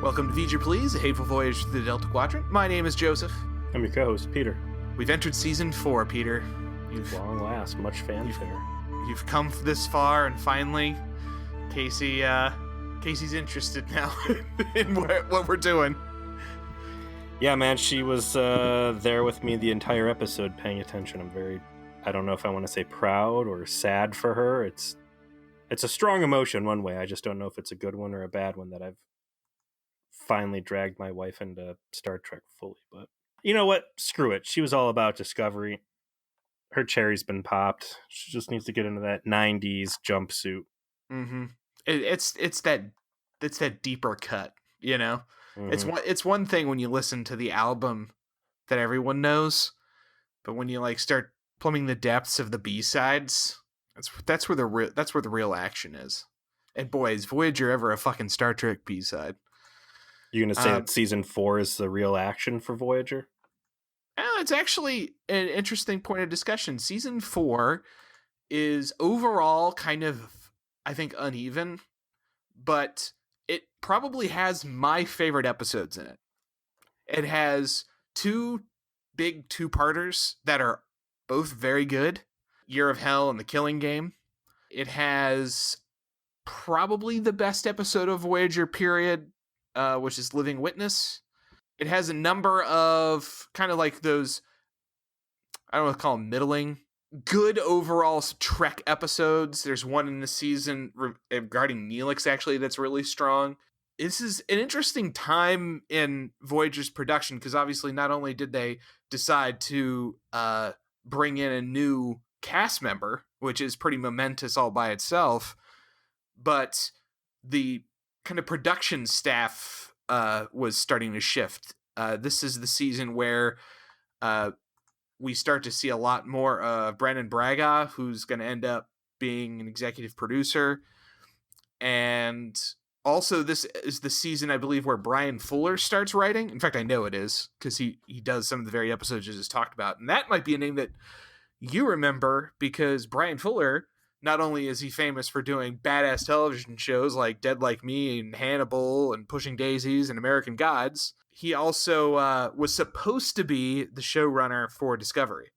Welcome to Voyager, Please, a hateful voyage through the Delta Quadrant. My name is Joseph. I'm your co-host, Peter. We've entered season 4, Peter. Long last, much fanfare. You've come this far, and finally, Casey's interested now in what we're doing. Yeah, man, she was there with me the entire episode, paying attention. I don't know if I want to say proud or sad for her. It's a strong emotion one way. I just don't know if it's a good one or a bad one that I've finally dragged my wife into Star Trek fully. But you know what? Screw it. She was all about Discovery. Her cherry's been popped. She just needs to get into that 90s jumpsuit. Mm-hmm. It's that deeper cut, you know? Mm-hmm. It's one thing when you listen to the album that everyone knows, but when you start plumbing the depths of the B-sides, that's where the real action is. And boy, is Voyager ever a fucking Star Trek B-side. You're going to say that season 4 is the real action for Voyager? It's actually an interesting point of discussion. Season 4 is overall kind of, I think, uneven, but it probably has my favorite episodes in it. It has two big two-parters that are both very good. Year of Hell and The Killing Game. It has probably the best episode of Voyager, period, which is Living Witness. It has a number of kind of like those, I don't know what to call them, middling, good overall Trek episodes. There's one in the season regarding Neelix, actually, that's really strong. This is an interesting time in Voyager's production, because obviously not only did they decide to bring in a new cast member, which is pretty momentous all by itself, but the kind of production staff was starting to shift. This is the season where we start to see a lot more of Brannon Braga, who's going to end up being an executive producer. And also, this is the season, I believe, where Brian Fuller starts writing. In fact, I know it is, because he does some of the very episodes I just talked about. And that might be a name that you remember, because Brian Fuller, not only is he famous for doing badass television shows like Dead Like Me and Hannibal and Pushing Daisies and American Gods, he also was supposed to be the showrunner for Discovery.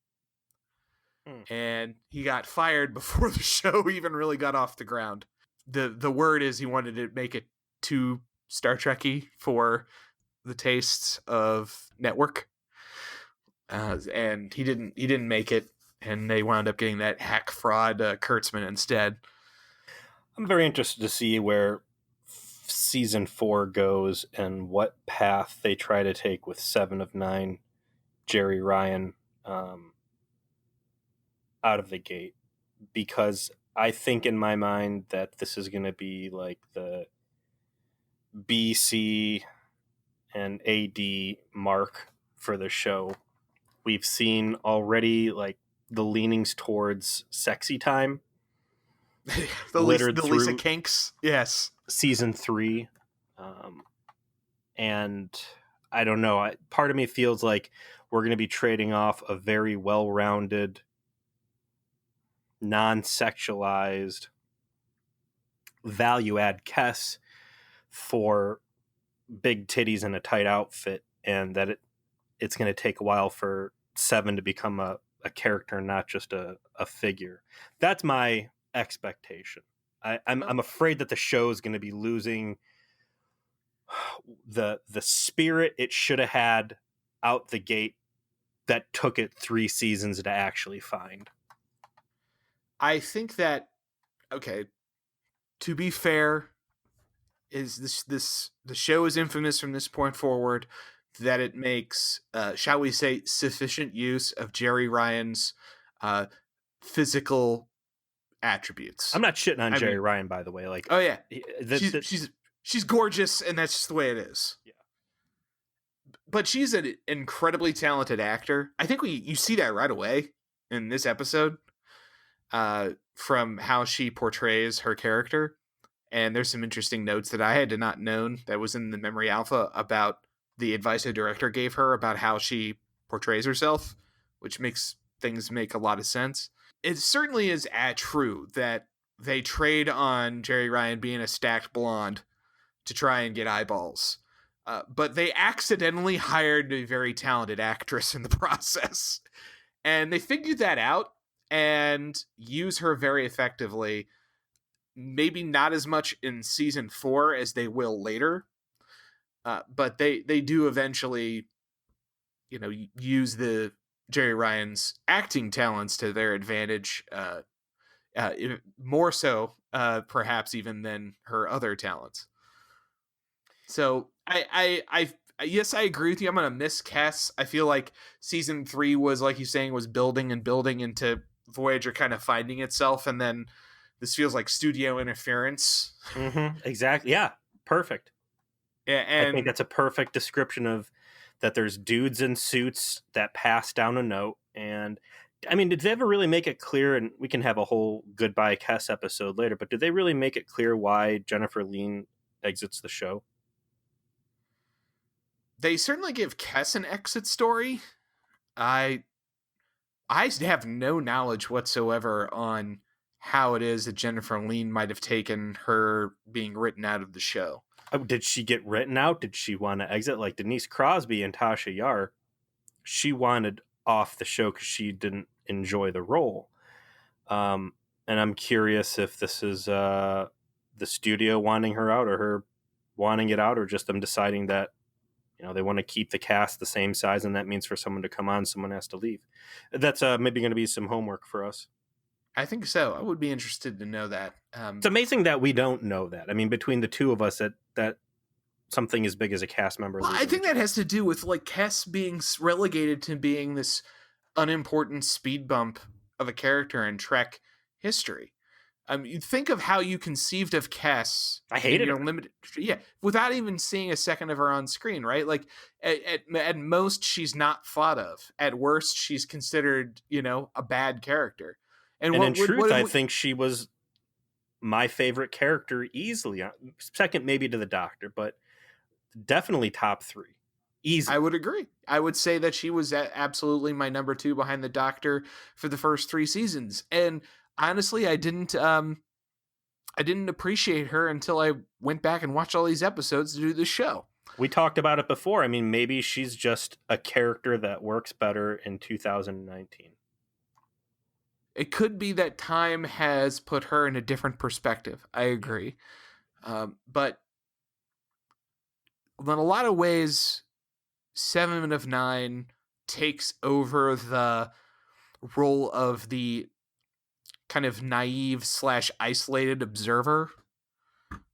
And he got fired before the show even really got off the ground. The word is he wanted to make it too Star Trek-y for the tastes of network. And he didn't make it. And they wound up getting that hack fraud Kurtzman instead. I'm very interested to see where season 4 goes and what path they try to take with 7 of 9 Jerry Ryan out of the gate. Because I think in my mind that this is going to be like the BC and AD mark for the show. We've seen already the leanings towards sexy time. the Lisa Kinks. Yes. Season 3. And I don't know. Part of me feels like we're going to be trading off a very well-rounded, non-sexualized, value-add Kess for big titties and a tight outfit, and that it's going to take a while for 7 to become a character, not just a figure. That's my expectation. I'm afraid that the show is going to be losing the spirit it should have had out the gate that took it 3 seasons to actually find. I think that, okay, to be fair, is the show is infamous from this point forward that it makes, shall we say, sufficient use of Jerry Ryan's physical attributes. I'm not shitting on Jerry Ryan, by the way. Oh yeah, she's gorgeous, and that's just the way it is. Yeah, but she's an incredibly talented actor. I think you see that right away in this episode, from how she portrays her character. And there's some interesting notes that I had not known that was in the Memory Alpha about the advice the director gave her about how she portrays herself, which makes things make a lot of sense. It certainly is true that they trade on Jerry Ryan being a stacked blonde to try and get eyeballs. But they accidentally hired a very talented actress in the process. And they figured that out and use her very effectively. Maybe not as much in season 4 as they will later. But they do eventually, use the Jerry Ryan's acting talents to their advantage, more so, perhaps even than her other talents. So yes, I agree with you. I'm gonna miss Cass. I feel like season 3 was, like you're saying, was building and building into Voyager kind of finding itself, and then this feels like studio interference. Exactly. Yeah. Perfect. Yeah, I think and that's a perfect description of that. There's dudes in suits that pass down a note. And I mean, did they ever really make it clear? And we can have a whole goodbye Kess episode later, but did they really make it clear why Jennifer Lean exits the show? they certainly give Kess an exit story. I I have no knowledge whatsoever on how it is that Jennifer Lean might have taken her being written out of the show. Oh, did she get written out? Did she want to exit? Like Denise Crosby and Tasha Yar, she wanted off the show because she didn't enjoy the role. And I'm curious if this is the studio wanting her out, or her wanting it out, or just them deciding that they want to keep the cast the same size, and that means for someone to come on, someone has to leave. That's maybe going to be some homework for us. I think so. I would be interested to know that. It's amazing that we don't know that. I mean, between the two of us, that something as big as a cast member. Well, I think that has to do with like Kess being relegated to being this unimportant speed bump of a character in Trek history. You think of how you conceived of Kess. I hated your her. limited, without even seeing a second of her on screen, right? Like at most, she's not thought of. At worst, she's considered, a bad character. And in truth, I think she was my favorite character easily. Second, maybe to the Doctor, but definitely top 3. Easy. I would agree. I would say that she was absolutely my number 2 behind the Doctor for the first 3 seasons. And honestly, I didn't appreciate her until I went back and watched all these episodes to do the show. We talked about it before. I mean, maybe she's just a character that works better in 2019. It could be that time has put her in a different perspective. I agree. But in a lot of ways, 7 of 9 takes over the role of the kind of naive / isolated observer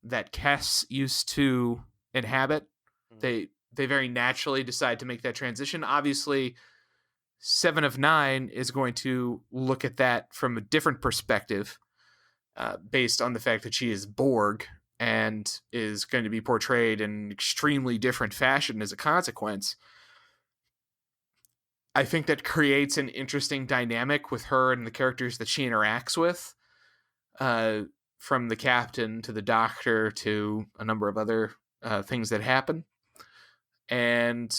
that Kess used to inhabit. They very naturally decide to make that transition. Obviously, 7 of 9 is going to look at that from a different perspective, based on the fact that she is Borg and is going to be portrayed in an extremely different fashion as a consequence. I think that creates an interesting dynamic with her and the characters that she interacts with, from the captain to the Doctor to a number of other things that happen. And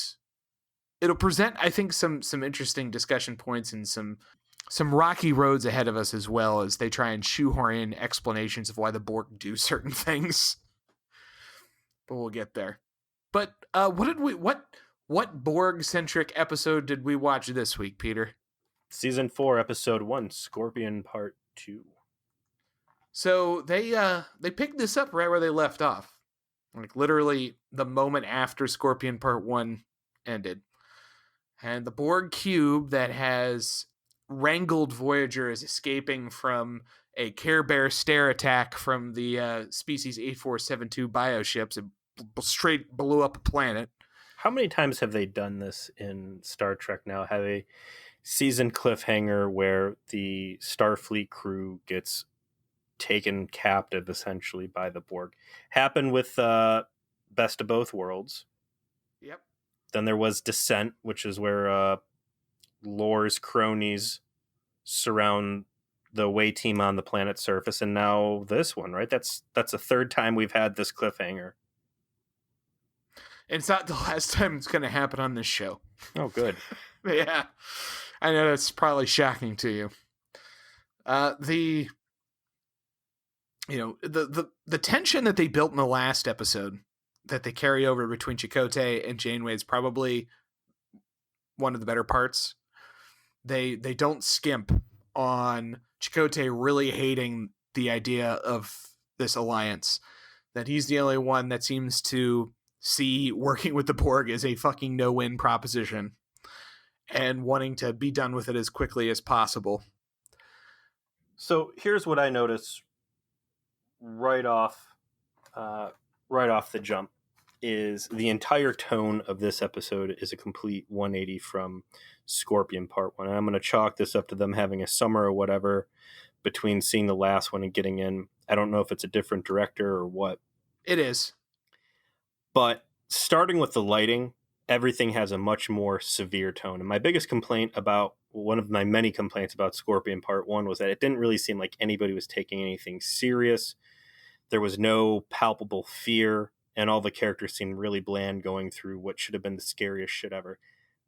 it'll present, I think, some interesting discussion points and some rocky roads ahead of us, as well as they try and shoehorn in explanations of why the Borg do certain things. But we'll get there. But what Borg-centric episode did we watch this week, Peter? Season 4, Episode 1, Scorpion Part 2. So they picked this up right where they left off. Like literally the moment after Scorpion Part 1 ended. And the Borg cube that has wrangled Voyager is escaping from a Care Bear stare attack from the species 8472 bioships. It straight blew up a planet. How many times have they done this in Star Trek now? Have a season cliffhanger where the Starfleet crew gets taken captive essentially by the Borg. Happened with Best of Both Worlds. Yep. Then there was Descent, which is where Lore's cronies surround the away team on the planet's surface, and now this one, right? That's the third time we've had this cliffhanger. And it's not the last time it's going to happen on this show. Oh, good. Yeah. I know that's probably shocking to you. The tension that they built in the last episode that they carry over between Chakotay and Janeway is probably one of the better parts. They don't skimp on Chakotay really hating the idea of this alliance, that he's the only one that seems to see working with the Borg as a fucking no-win proposition and wanting to be done with it as quickly as possible. So here's what I notice right off the jump is the entire tone of this episode is a complete 180 from Scorpion Part 1. And I'm going to chalk this up to them having a summer or whatever between seeing the last one and getting in. I don't know if it's a different director or what. It is. But starting with the lighting, everything has a much more severe tone. And my biggest complaint about, one of my many complaints about Scorpion Part 1 was that it didn't really seem like anybody was taking anything serious. There was no palpable fear, and all the characters seemed really bland going through what should have been the scariest shit ever.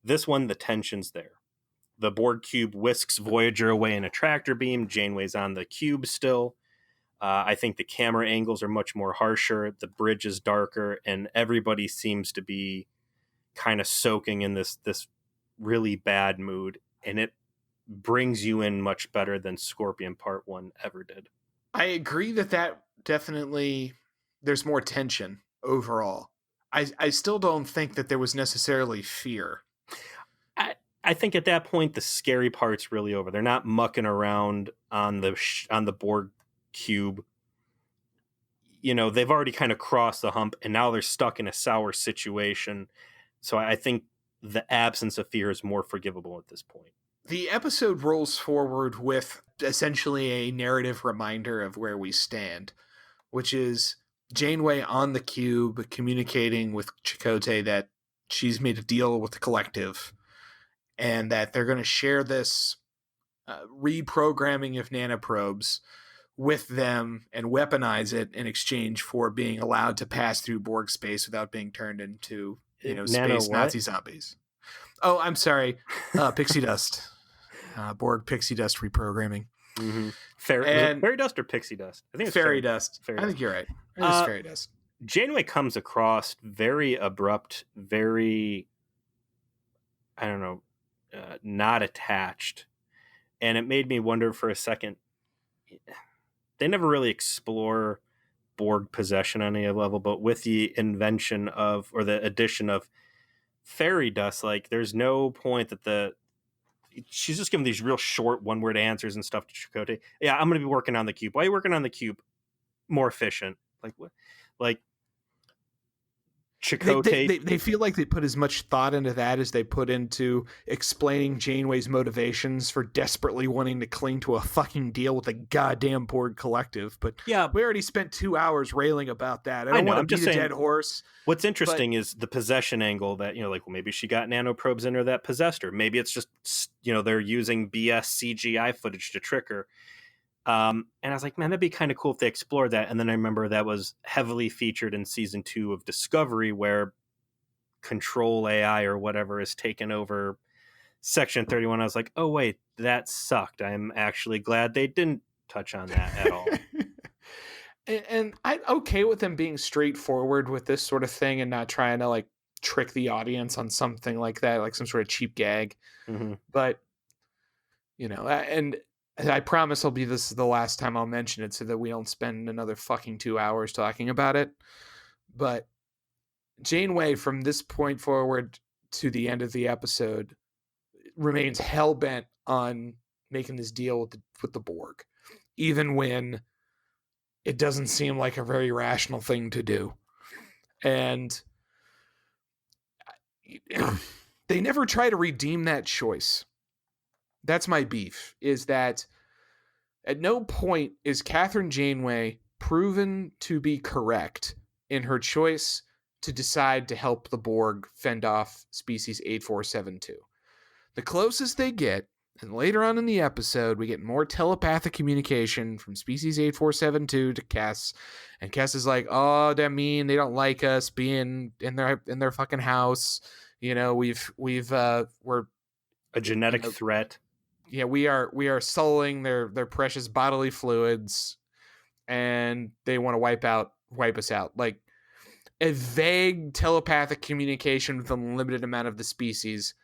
This one, the tension's there. The Borg cube whisks Voyager away in a tractor beam. Janeway's on the cube still. I think the camera angles are much more harsher. The bridge is darker, and everybody seems to be kind of soaking in this really bad mood, and it brings you in much better than Scorpion Part 1 ever did. I agree that definitely, there's more tension overall. I still don't think that there was necessarily fear. I think at that point the scary part's really over. They're not mucking around on the Borg cube. You know, they've already kind of crossed the hump, and now they're stuck in a sour situation. So I think the absence of fear is more forgivable at this point. The episode rolls forward with essentially a narrative reminder of where we stand, which is Janeway on the cube communicating with Chakotay that she's made a deal with the collective and that they're going to share this reprogramming of nanoprobes with them and weaponize it in exchange for being allowed to pass through Borg space without being turned into, space Nazi zombies. Oh, I'm sorry. Pixie dust. Borg pixie dust reprogramming. Mm-hmm. Fairy dust or pixie dust? I think it's fairy dust. I think you're right. It's fairy dust. Janeway comes across very abrupt, very, I don't know, not attached. And it made me wonder for a second. They never really explore Borg possession on any level, but with the invention of, or the addition of fairy dust, like there's no point that she's just giving these real short one-word answers and stuff to Chakotay. Yeah, I'm going to be working on the cube. Why are you working on the cube? More efficient. Like what? Like Chakotay. They feel like they put as much thought into that as they put into explaining Janeway's motivations for desperately wanting to cling to a fucking deal with the goddamn Borg collective. But yeah, we already spent 2 hours railing about that. I don't want to beat a dead horse. What's interesting is the possession angle that, like, well, maybe she got nanoprobes in her that possessed her. Maybe it's just, they're using BS CGI footage to trick her. And I was like, man, that'd be kind of cool if they explored that. And then I remember that was heavily featured in season 2 of Discovery, where Control AI or whatever is taken over Section 31. I was like, oh, wait, that sucked. I'm actually glad they didn't touch on that at all. And I'm okay with them being straightforward with this sort of thing and not trying to, like, trick the audience on something like that, like some sort of cheap gag. Mm-hmm. But, and I promise this is the last time I'll mention it so that we don't spend another fucking 2 hours talking about it. But Janeway, from this point forward to the end of the episode, remains hell-bent on making this deal with the Borg, even when it doesn't seem like a very rational thing to do. And they never try to redeem that choice. That's my beef, is that at no point is Catherine Janeway proven to be correct in her choice to decide to help the Borg fend off species 8472. The closest they get, and later on in the episode, we get more telepathic communication from species 8472 to Kes, and Kes is like, "Oh, that mean they don't like us being in their fucking house. We're a genetic threat. Yeah, we are sullying their precious bodily fluids, and they want to wipe us out." Like, a vague telepathic communication with a limited amount of the species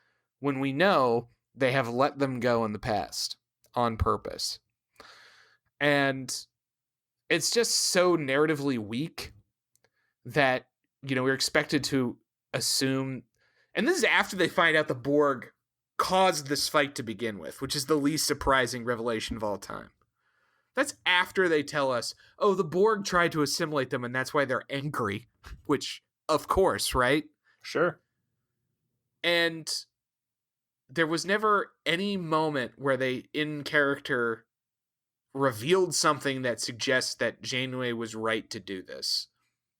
when we know they have let them go in the past on purpose. And it's just so narratively weak that, we're expected to assume, and this is after they find out the Borg caused this fight to begin with, which is the least surprising revelation of all time. That's after they tell us, oh, the Borg tried to assimilate them and that's why they're angry, which, of course, right? Sure. And there was never any moment where they, in character, revealed something that suggests that Janeway was right to do this.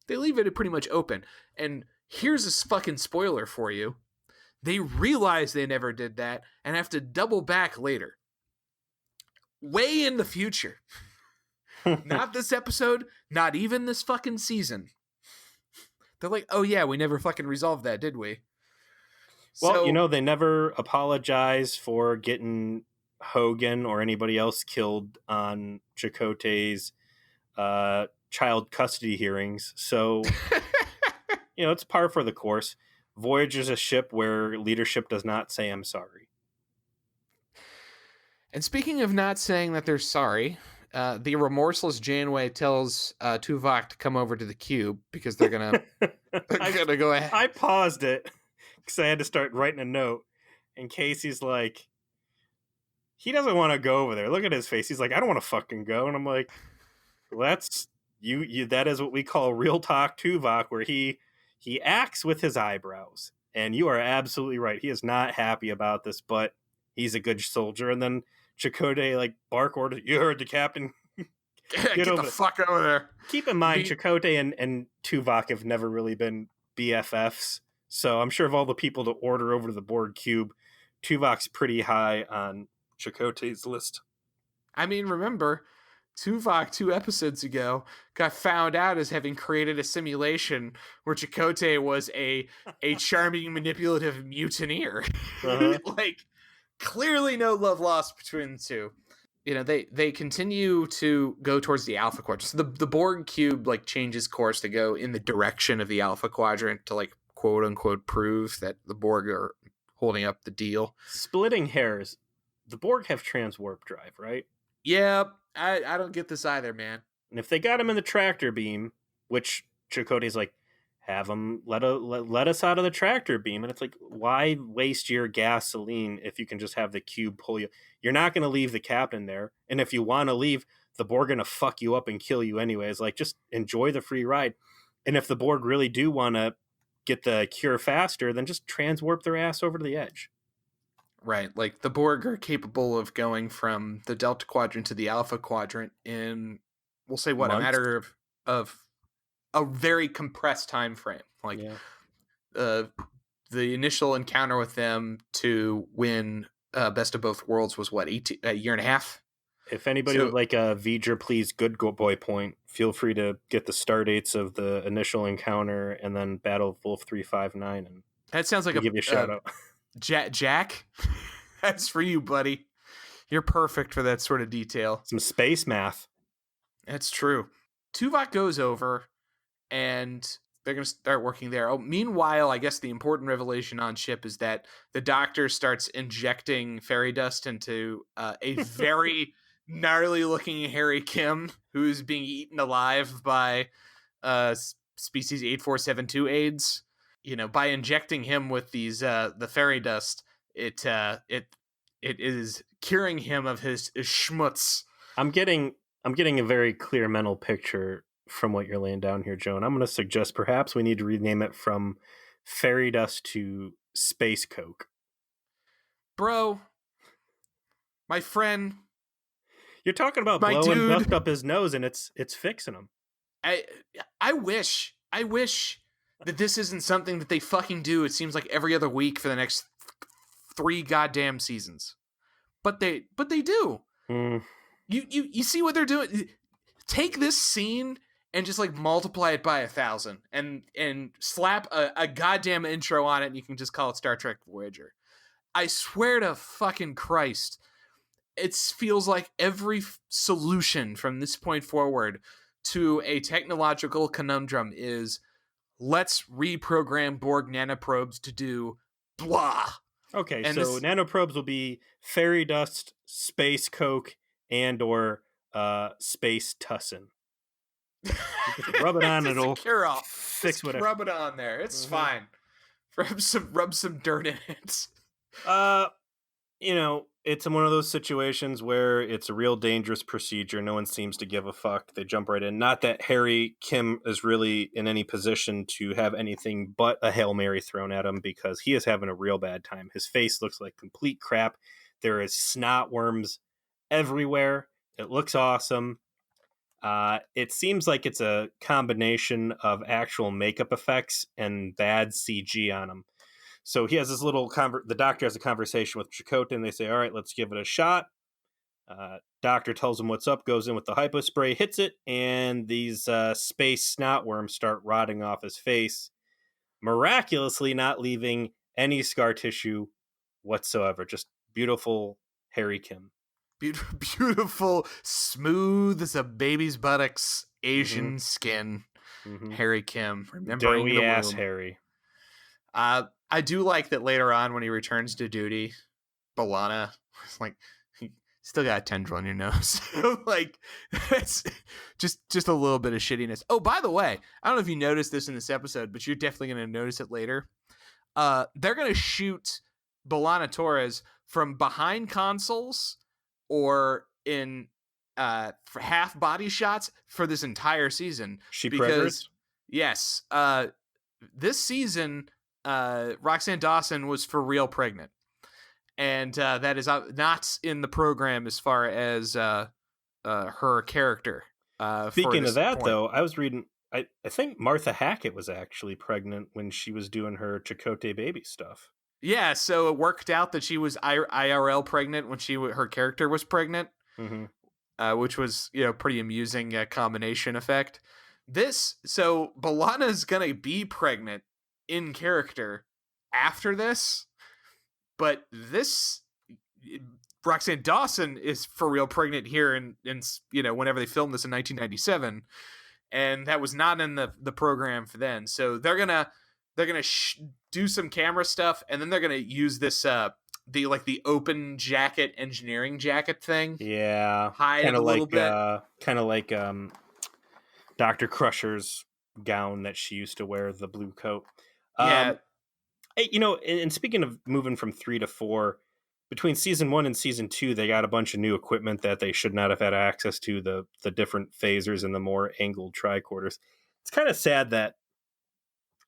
They leave it pretty much open. And here's a fucking spoiler for you. They realize they never did that and have to double back later. Way in the future. Not this episode, not even this fucking season. They're like, oh yeah, we never fucking resolved that, did we? Well, they never apologize for getting Hogan or anybody else killed on Chakotay's child custody hearings. So, it's par for the course. Voyager's a ship where leadership does not say I'm sorry. And speaking of not saying that they're sorry, the remorseless Janeway tells Tuvok to come over to the cube because they're gonna go ahead. I paused it because I had to start writing a note in case he's like, he doesn't want to go over there. Look at his face. He's like, I don't want to fucking go. And I'm like, well, that's you. That is what we call real talk Tuvok, where he acts with his eyebrows. And you are absolutely right. He is not happy about this, but he's a good soldier. And then Chakotay bark orders, you heard the captain. Get the fuck over there. Keep in mind, Chakotay and Tuvok have never really been BFFs. So I'm sure of all the people to order over to the Borg cube, Tuvok's pretty high on Chakotay's list. I mean, remember, Tuvok 2 episodes ago got found out as having created a simulation where Chakotay was a charming, manipulative mutineer. Uh-huh. Clearly no love lost between the two. They continue to go towards the Alpha Quadrant. So the Borg cube changes course to go in the direction of the Alpha Quadrant to quote unquote prove that the Borg are holding up the deal. Splitting hairs. The Borg have transwarp drive, right? Yeah, I don't get this either, man. And if they got him in the tractor beam, which Chakotay's have them let us out of the tractor beam, and it's why waste your gasoline if you can just have the cube pull you? You're not going to leave the captain there, and if you want to leave, the Borg going to fuck you up and kill you anyways. Just enjoy the free ride. And if the Borg really do want to get the cure faster, then just transwarp their ass over to the edge. Right, the Borg are capable of going from the Delta Quadrant to the Alpha Quadrant in, we'll say, what, months? A matter of a very compressed time frame. The initial encounter with them to win Best of Both Worlds was what, a year and a half? If anybody would like a Voyager Please Good Boy point, feel free to get the star dates of the initial encounter and then Battle of Wolf 359. And that sounds like give you a shout out. Jack, that's for you, buddy. You're perfect for that sort of detail. Some space math. That's true. Tuvok goes over, and they're going to start working there. Oh, meanwhile, I guess the important revelation on ship is that the Doctor starts injecting fairy dust into a very gnarly-looking Harry Kim, who is being eaten alive by species 8472 AIDS. By injecting him with these the fairy dust, it is curing him of his schmutz. I'm getting a very clear mental picture from what you're laying down here, Joe. And I'm going to suggest perhaps we need to rename it from fairy dust to space coke. Bro, my friend, you're talking about blowing dust up his nose, and it's fixing him. I wish that this isn't something that they fucking do. It seems like every other week for the next 3 goddamn seasons, but they do. You see what they're doing? Take this scene and just multiply it by 1,000 and slap a goddamn intro on it, and you can just call it Star Trek Voyager. I swear to fucking Christ, it feels like every solution from this point forward to a technological conundrum is let's reprogram Borg nanoprobes to do blah. Okay, And so this nanoprobes will be fairy dust, space coke, and or space tussin. Just rub it on, just a it'll cure all. fix Just whatever. rub it on there. It's fine. Rub some dirt in it. Uh, it's one of those situations where it's a real dangerous procedure. No one seems to give a fuck. They jump right in. Not that Harry Kim is really in any position to have anything but a Hail Mary thrown at him, because he is having a real bad time. His face looks like complete crap. There is snot worms everywhere. It looks awesome. It seems like it's a combination of actual makeup effects and bad CG on him. So he has this little the doctor has a conversation with Chakotay, and they say, all right, let's give it a shot. Doctor tells him what's up, goes in with the hypo spray, hits it, and these space snot worms start rotting off his face, miraculously not leaving any scar tissue whatsoever. Just beautiful Harry Kim. Beautiful, smooth as a baby's buttocks, Asian skin. Harry Kim, remembering Doughy the ass womb. Harry. I do like that later on when he returns to duty, B'Elanna is like, you still got a tendril in your nose. Like, that's just a little bit of shittiness. Oh, by the way, I don't know if you noticed this in this episode, but you're definitely going to notice it later. They're going to shoot B'Elanna Torres from behind consoles or in for half body shots for this entire season. She because preggers? Yes, this season Roxanne Dawson was for real pregnant, and that is not in the program as far as her character. Speaking of that, though, I was reading. I think Martha Hackett was actually pregnant when she was doing her Chakotay baby stuff. Yeah, so it worked out that she was IRL pregnant when her character was pregnant, which was pretty amusing combination effect. So B'Elanna's gonna be pregnant in character after this, but this Roxanne Dawson is for real pregnant here in whenever they filmed this in 1997, and that was not in the program for then. So they're gonna do some camera stuff, and then they're gonna use this the open jacket engineering jacket thing. Yeah, hide it a little bit. Kind of like Dr. Crusher's gown that she used to wear, the blue coat. Yeah. And speaking of moving from 3 to 4, between season 1 and season 2, they got a bunch of new equipment that they should not have had access to, the different phasers and the more angled tricorders. It's kind of sad that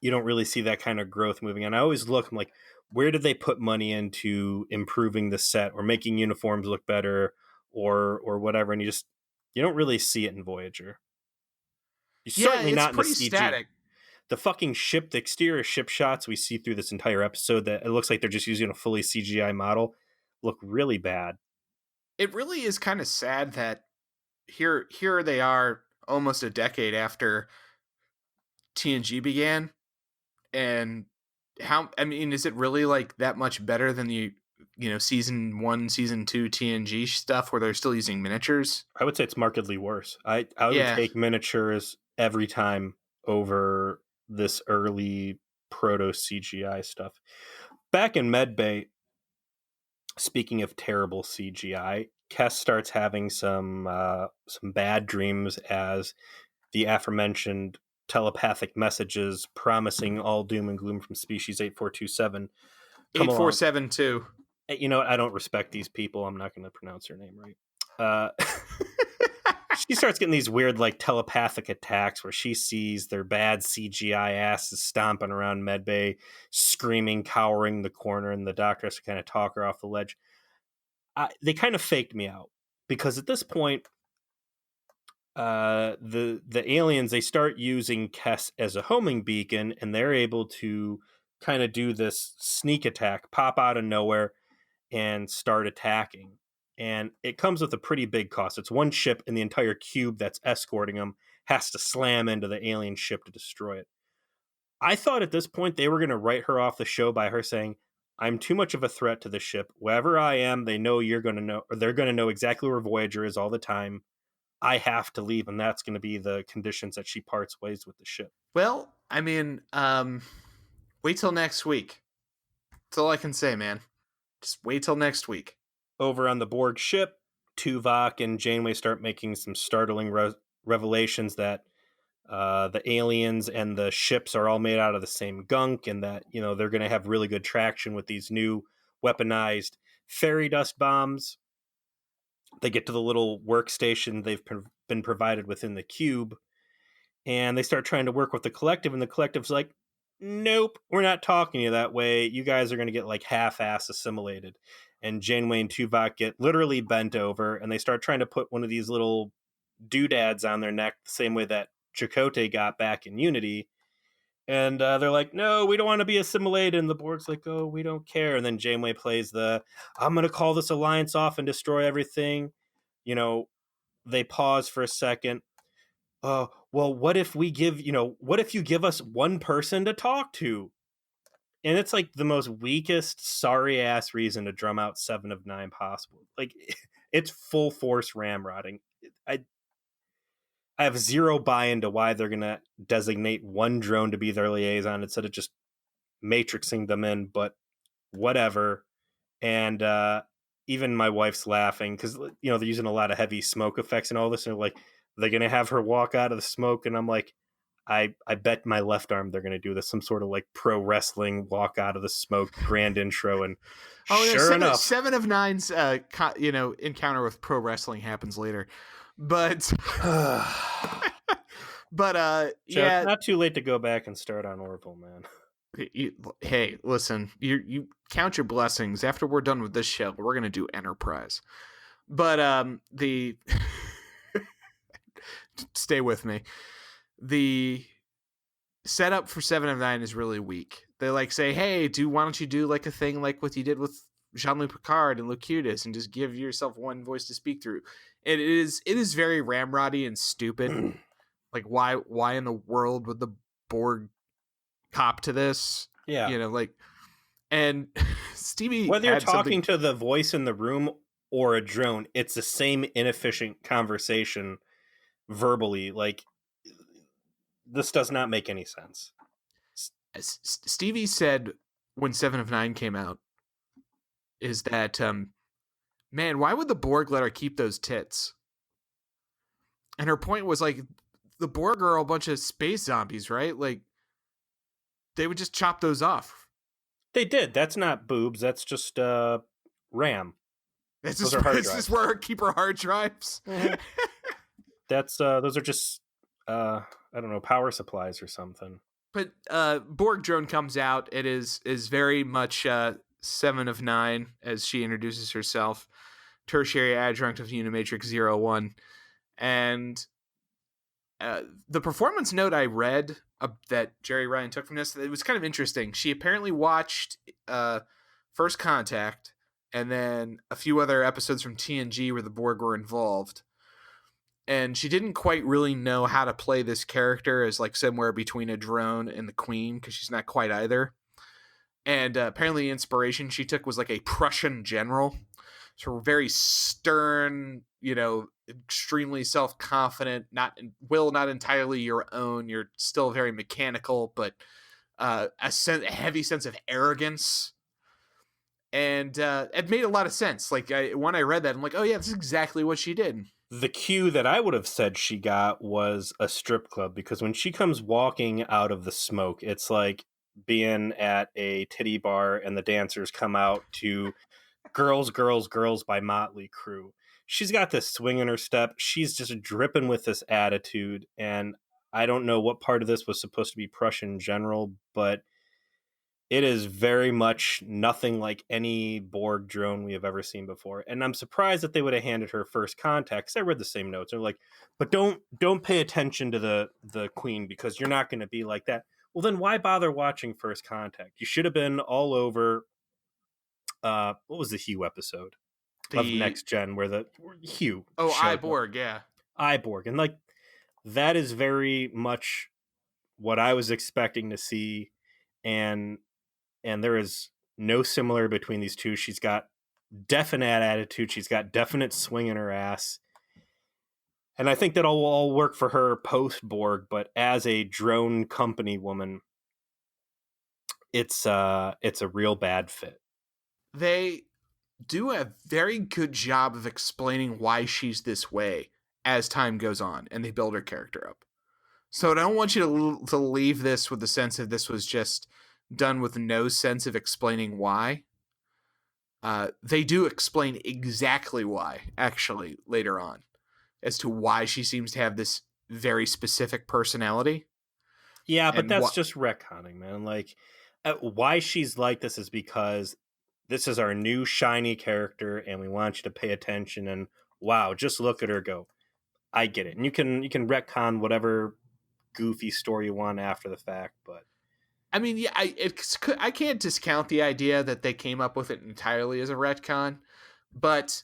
you don't really see that kind of growth moving on. I always look, I'm like, where did they put money into improving the set or making uniforms look better or whatever? And you don't really see it in Voyager. Certainly it's not in the pretty CG. static. The fucking ship, the exterior ship shots we see through this entire episode, that it looks like they're just using a fully CGI model, look really bad. It really is kind of sad that here they are almost a decade after TNG began, and is it really like that much better than the season 1, season 2 TNG stuff where they're still using miniatures? I would say it's markedly worse. I would take miniatures every time over this early proto CGI stuff. Back in Medbay, speaking of terrible CGI, Kes starts having some bad dreams as the aforementioned telepathic messages promising all doom and gloom from species 8427 come 8472. I don't respect these people. I'm not going to pronounce her name right. She starts getting these weird, like, telepathic attacks where she sees their bad CGI asses stomping around Medbay, screaming, cowering the corner, and the doctor has to kind of talk her off the ledge. They kind of faked me out, because at this point, the aliens, they start using Kes as a homing beacon, and they're able to kind of do this sneak attack, pop out of nowhere, and start attacking. And it comes with a pretty big cost. It's one ship, and the entire cube that's escorting them has to slam into the alien ship to destroy it. I thought at this point they were going to write her off the show by her saying, I'm too much of a threat to the ship. Wherever I am, they know you're going to know, or they're going to know exactly where Voyager is all the time. I have to leave, and that's going to be the conditions that she parts ways with the ship. Well, I mean, wait till next week. That's all I can say, man. Just wait till next week. Over on the Borg ship, Tuvok and Janeway start making some startling revelations that the aliens and the ships are all made out of the same gunk, and that they're going to have really good traction with these new weaponized fairy dust bombs. They get to the little workstation they've been provided within the cube, and they start trying to work with the collective, and the collective's like, nope, we're not talking to you that way. You guys are going to get like half-ass assimilated. And Janeway and Tuvok get literally bent over, and they start trying to put one of these little doodads on their neck the same way that Chakotay got back in Unity. And they're like, no, we don't want to be assimilated. And the Borg's like, oh, we don't care. And then Janeway plays I'm going to call this alliance off and destroy everything. They pause for a second. Well, what if you give us one person to talk to? And it's like the most weakest, sorry ass reason to drum out 7 of 9 possible. Like, it's full force ramrodding. I have zero buy-in to why they're going to designate one drone to be their liaison instead of just matrixing them in, but whatever. And even my wife's laughing because, they're using a lot of heavy smoke effects and all this. And like, they're going to have her walk out of the smoke. And I'm like, I bet my left arm they're going to do this, some sort of like pro wrestling walk out of the smoke grand intro. And sure enough, 7 of 9's encounter with pro wrestling happens later. But yeah, not too late to go back and start on Orville, man. Hey, listen, you count your blessings. After we're done with this show, we're gonna do Enterprise. But the stay with me. The setup for 7 of 9 is really weak. They like say, hey, why don't you do like a thing like what you did with Jean-Luc Picard and Locutus and just give yourself one voice to speak through. It is very ramroddy and stupid. Like, why in the world would the Borg cop to this? Yeah. And Stevie, whether you're talking to the voice in the room or a drone, it's the same inefficient conversation verbally. Like, this does not make any sense. Stevie said when 7 of 9 came out is that, man, why would the Borg let her keep those tits? And her point was like, the Borg are a bunch of space zombies, right? Like, they would just chop those off. They did. That's not boobs. That's just RAM. It's just where keep her hard drives. Mm-hmm. That's those are just I don't know, power supplies or something. But Borg drone comes out. It is very much 7 of 9 as she introduces herself, tertiary adjunct of Unimatrix 01. And the performance note I read that Jerry Ryan took from this, it was kind of interesting. She apparently watched First Contact and then a few other episodes from TNG where the Borg were involved. And she didn't quite really know how to play this character as like somewhere between a drone and the Queen, because she's not quite either. And apparently the inspiration she took was like a Prussian general. So very stern, extremely self-confident, not entirely your own. You're still very mechanical, but a heavy sense of arrogance. And it made a lot of sense. Like when I read that, I'm like, oh yeah, this is exactly what she did. The cue that I would have said she got was a strip club, because when she comes walking out of the smoke, it's like being at a titty bar and the dancers come out to Girls, Girls, Girls by Motley Crue. She's got this swing in her step. She's just dripping with this attitude. And I don't know what part of this was supposed to be Prussian general, but it is very much nothing like any Borg drone we have ever seen before. And I'm surprised that they would have handed her First Contact, because I read the same notes. They're like, but don't pay attention to the Queen, because you're not going to be like that. Well, then why bother watching First Contact? You should have been all over, what was the Hugh episode of Next Gen, where the Hugh. Oh, Iborg, yeah. Iborg. And like, that is very much what I was expecting to see. And there is no similar between these two. She's got definite attitude. She's got definite swing in her ass. And I think that'll all work for her post Borg, but as a drone company woman, it's a real bad fit. They do a very good job of explaining why she's this way as time goes on, and they build her character up. So I don't want you to leave this with the sense that this was just done with no sense of explaining why. They do explain exactly why, actually, later on, as to why she seems to have this very specific personality. Yeah, but And that's what just retconning, man. Like, why she's like this is because this is our new shiny character, and we want you to pay attention. And wow, just look at her go. I get it, and you can retcon whatever goofy story you want after the fact, but I mean, yeah, I can't discount the idea that they came up with it entirely as a retcon, but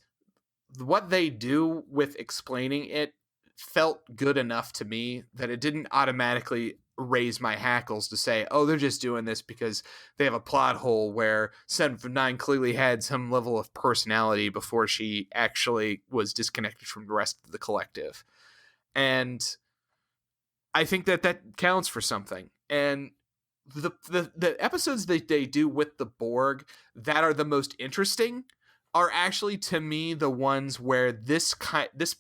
what they do with explaining it felt good enough to me that it didn't automatically raise my hackles to say, oh, they're just doing this because they have a plot hole where 7 of 9 clearly had some level of personality before she actually was disconnected from the rest of the collective. And I think that counts for something. And the episodes that they do with the Borg that are the most interesting are actually, to me, the ones where this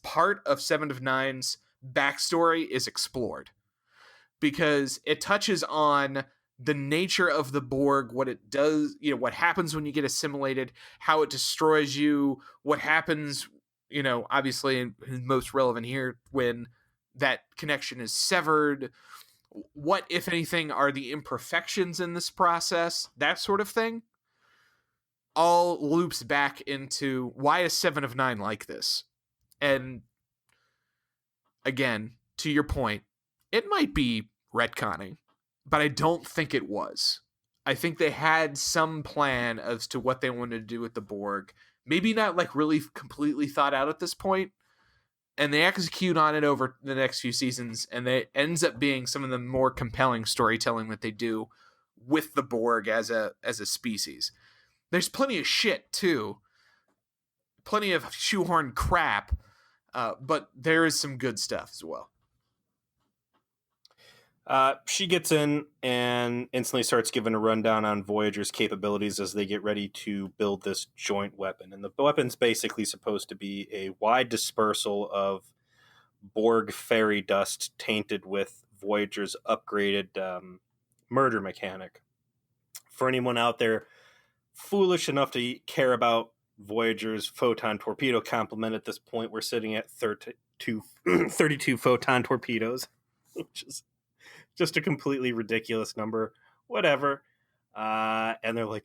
part of 7 of Nine's backstory is explored, because it touches on the nature of the Borg, what it does, what happens when you get assimilated, how it destroys you, what happens, obviously, and most relevant here, when that connection is severed, what, if anything, are the imperfections in this process, that sort of thing, all loops back into why is 7 of 9 like this. And again, to your point, it might be retconning, but I don't think it was. I think they had some plan as to what they wanted to do with the Borg. Maybe not like really completely thought out at this point, and they execute on it over the next few seasons, and it ends up being some of the more compelling storytelling that they do with the Borg as a species. There's plenty of shit too, plenty of shoehorned crap, but there is some good stuff as well. She gets in and instantly starts giving a rundown on Voyager's capabilities as they get ready to build this joint weapon. And the weapon's basically supposed to be a wide dispersal of Borg fairy dust tainted with Voyager's upgraded murder mechanic. For anyone out there foolish enough to care about Voyager's photon torpedo complement, at this point we're sitting at 32 photon torpedoes, which is just a completely ridiculous number. Whatever. And they're like,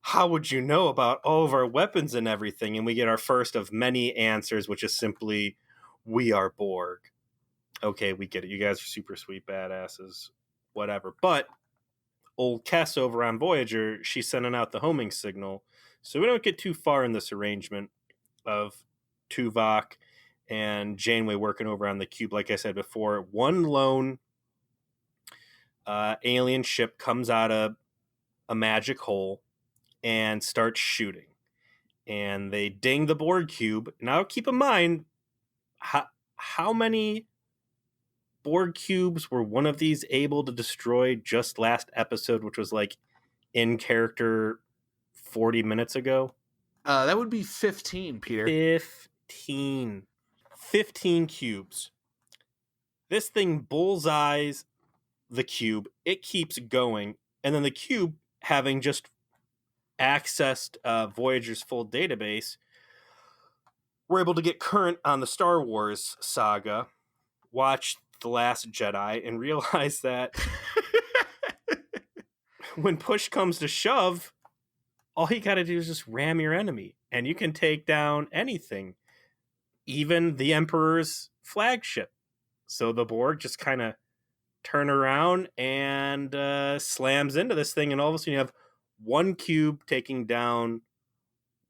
how would you know about all of our weapons and everything? And we get our first of many answers, which is simply, we are Borg. Okay, we get it. You guys are super sweet badasses. Whatever. But old Kess over on Voyager, she's sending out the homing signal. So we don't get too far in this arrangement of Tuvok and Janeway working over on the cube. Like I said before, one lone alien ship comes out of a magic hole and starts shooting. And they ding the Borg cube. Now keep in mind, how many Borg cubes were one of these able to destroy just last episode, which was like in character 40 minutes ago? That would be 15, Peter. 15 cubes. This thing bullseyes the cube. It keeps going. And then the cube, having just accessed Voyager's full database, we're able to get current on the Star Wars saga, watch The Last Jedi, and realize that when push comes to shove, all you gotta do is just ram your enemy, and you can take down anything, even the Emperor's flagship. So the Borg just kind of turn around and slams into this thing, and all of a sudden you have one cube taking down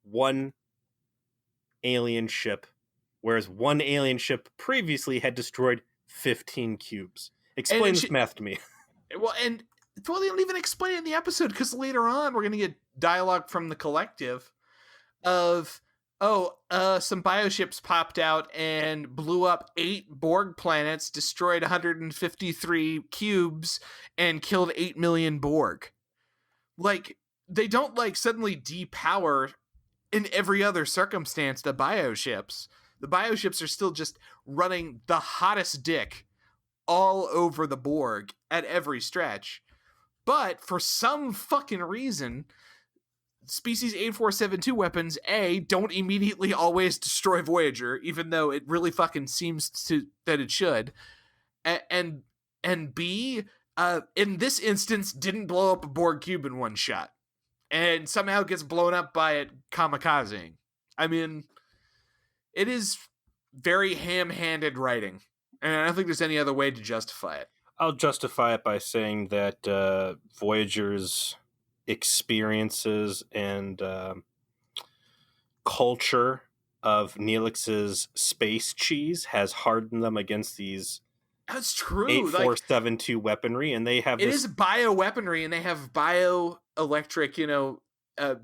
one alien ship, whereas one alien ship previously had destroyed 15 cubes. Explain this math to me. Well, they don't even explain it in the episode, because later on we're going to get dialogue from the collective of some bioships popped out and blew up 8 Borg planets, destroyed 153 cubes, and killed 8 million Borg. Like, they don't, like, suddenly depower in every other circumstance the bioships. The bioships are still just running the hottest dick all over the Borg at every stretch. But for some fucking reason, Species 8472 weapons, A, don't immediately always destroy Voyager, even though it really fucking seems to that it should. And B, in this instance, didn't blow up a Borg cube in one shot. And somehow gets blown up by it kamikazing. I mean, it is very ham-handed writing. And I don't think there's any other way to justify it. I'll justify it by saying that Voyager's experiences and culture of Neelix's space cheese has hardened them against these That's true. 8472 weaponry, and they have it is bioweaponry, and they have bioelectric,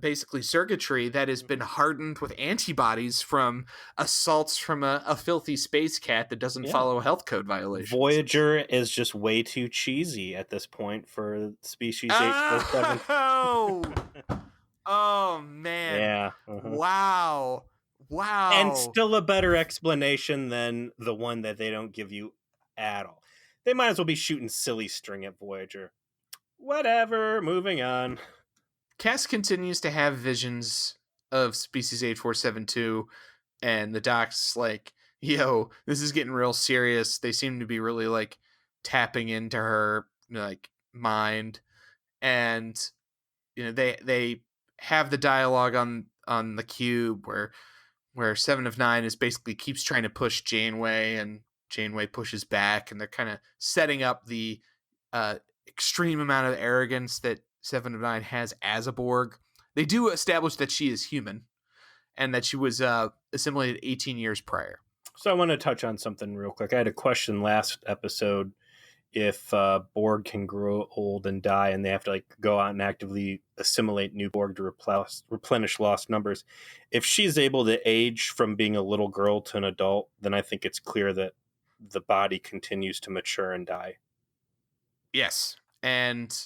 basically circuitry that has been hardened with antibodies from assaults from a filthy space cat that doesn't follow health code violations. Voyager is just way too cheesy at this point for Species 847. Oh man. Yeah. Wow. And still a better explanation than the one that they don't give you at all. They might as well be shooting silly string at Voyager. Whatever, moving on. Cass continues to have visions of Species 8472, and the doc's like, yo, this is getting real serious. They seem to be really, like, tapping into her, like, mind. And, they have the dialogue on the cube where Seven of Nine is basically keeps trying to push Janeway, and Janeway pushes back, and they're kind of setting up the extreme amount of arrogance that Seven of Nine has as a Borg. They do establish that she is human, and that she was assimilated 18 years prior. So I want to touch on something real quick. I had a question last episode if Borg can grow old and die, and they have to like go out and actively assimilate new Borg to replenish lost numbers. If she's able to age from being a little girl to an adult, then I think it's clear that the body continues to mature and die. Yes, and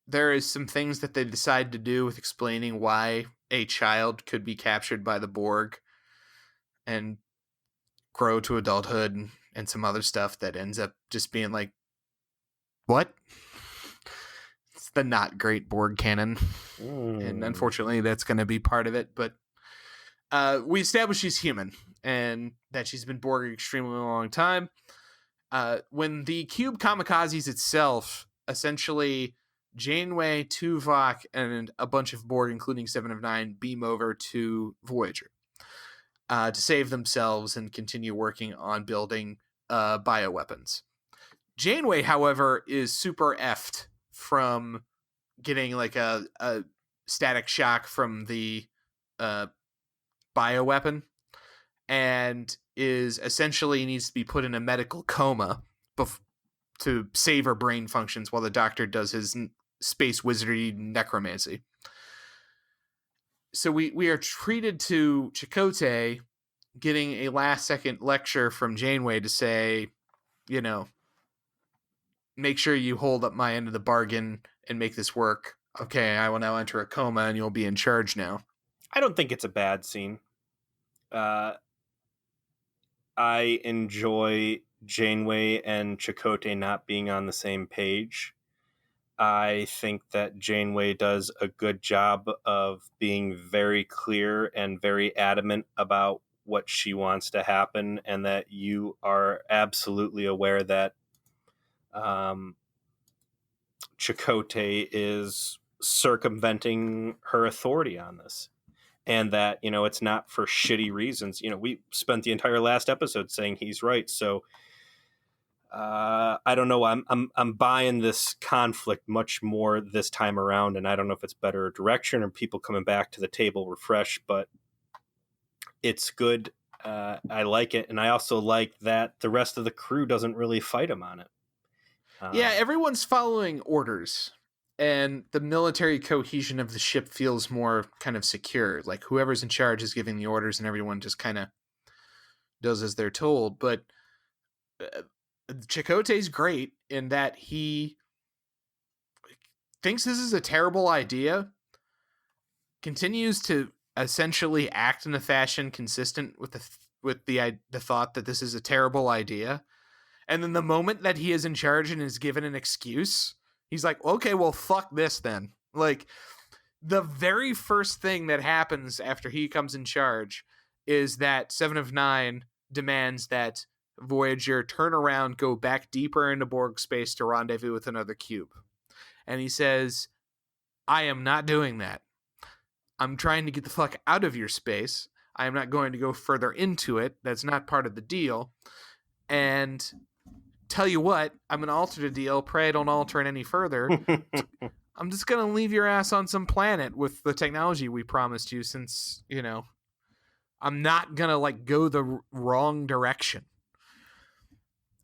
there is some things that they decide to do with explaining why a child could be captured by the Borg and grow to adulthood, and some other stuff that ends up just being like, what? It's the not great Borg canon. And unfortunately, that's going to be part of it. But we establish she's human, and that she's been Borg an extremely long time. When the cube kamikazes itself, essentially Janeway, Tuvok, and a bunch of Borg, including Seven of Nine, beam over to Voyager to save themselves and continue working on building bioweapons. Janeway, however, is super effed from getting like a static shock from the bioweapon, and is essentially needs to be put in a medical coma to save her brain functions while the doctor does his space wizardry necromancy. So we are treated to Chakotay getting a last-second lecture from Janeway to say, make sure you hold up my end of the bargain and make this work. Okay, I will now enter a coma, and you'll be in charge now. I don't think it's a bad scene. I enjoy Janeway and Chakotay not being on the same page. I think that Janeway does a good job of being very clear and very adamant about what she wants to happen, and that you are absolutely aware that Chakotay is circumventing her authority on this, and that it's not for shitty reasons. We spent the entire last episode saying he's right, so I don't know. I'm buying this conflict much more this time around, and I don't know if it's better direction or people coming back to the table refreshed, but it's good. I like it, and I also like that the rest of the crew doesn't really fight him on it. Yeah, everyone's following orders, and the military cohesion of the ship feels more kind of secure. Like whoever's in charge is giving the orders and everyone just kind of does as they're told. But uh, Chakotay's great in that he thinks this is a terrible idea, continues to essentially act in a fashion consistent with the thought that this is a terrible idea, and then the moment that he is in charge and is given an excuse, he's like, okay, well, fuck this then. Like, the very first thing that happens after he comes in charge is that Seven of Nine demands that Voyager turn around, go back deeper into Borg space to rendezvous with another cube. And he says, I am not doing that. I'm trying to get the fuck out of your space. I am not going to go further into it. That's not part of the deal. And tell you what, I'm going to alter the deal. Pray I don't alter it any further. I'm just going to leave your ass on some planet with the technology we promised you, since, you know, I'm not going to like go the wrong direction.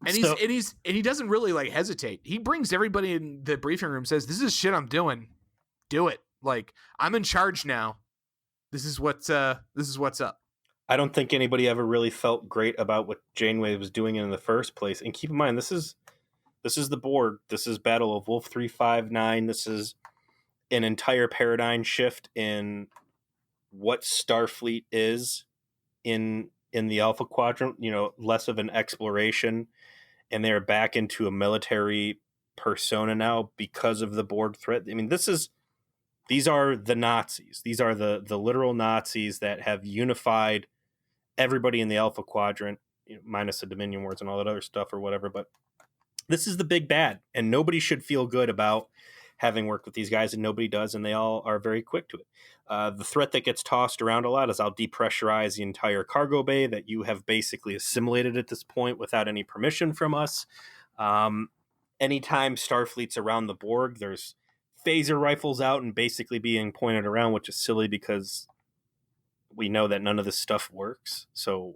And he doesn't really like hesitate. He brings everybody in the briefing room, says, this is shit I'm doing. Do it. Like, I'm in charge now. This is what's up. I don't think anybody ever really felt great about what Janeway was doing in the first place. And keep in mind, this is the Borg. This is Battle of Wolf 359. This is an entire paradigm shift in what Starfleet is in the Alpha Quadrant. You know, less of an exploration, and they're back into a military persona now because of the Borg threat. I mean, these are the Nazis. These are the literal Nazis that have unified everybody in the Alpha Quadrant, you know, minus the Dominion Wars and all that other stuff or whatever. But this is the big bad, and nobody should feel good about having worked with these guys, and nobody does, and they all are very quick to it. The threat that gets tossed around a lot is, I'll depressurize the entire cargo bay that you have basically assimilated at this point without any permission from us. Anytime Starfleet's around the Borg, there's phaser rifles out and basically being pointed around, which is silly because we know that none of this stuff works. So,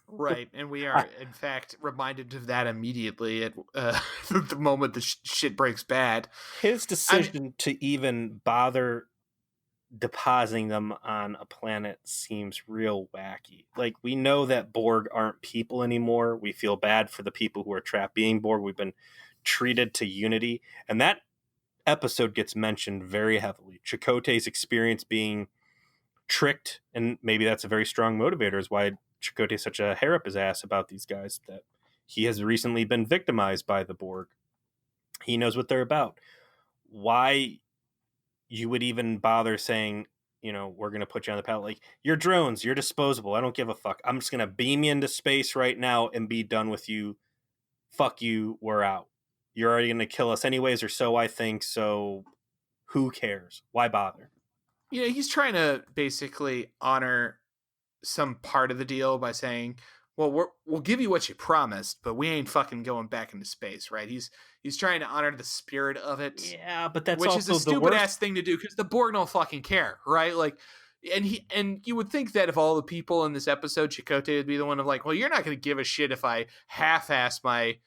right, and we are in fact reminded of that immediately at the moment the shit breaks bad. His decision to even bother depositing them on a planet seems real wacky. Like, we know that Borg aren't people anymore. We feel bad for the people who are trapped being Borg. We've been treated to unity, and that episode gets mentioned very heavily. Chakotay's experience being tricked, and maybe that's a very strong motivator, is why Chakotay's such a hair up his ass about these guys, that he has recently been victimized by the Borg. He knows what they're about. Why you would even bother saying, you know, we're going to put you on the pallet. Like, you're drones, you're disposable. I don't give a fuck. I'm just going to beam you into space right now and be done with you. Fuck you. We're out. You're already going to kill us anyways, or so I think. So who cares? Why bother? You know, he's trying to basically honor some part of the deal by saying, well, we'll give you what you promised, but we ain't fucking going back into space, right? He's trying to honor the spirit of it. Yeah, but that's which also is a stupid ass thing to do, because the Borg don't fucking care, right? Like, and you would think that if all the people in this episode, Chakotay would be the one of like, well, you're not going to give a shit if I half-ass my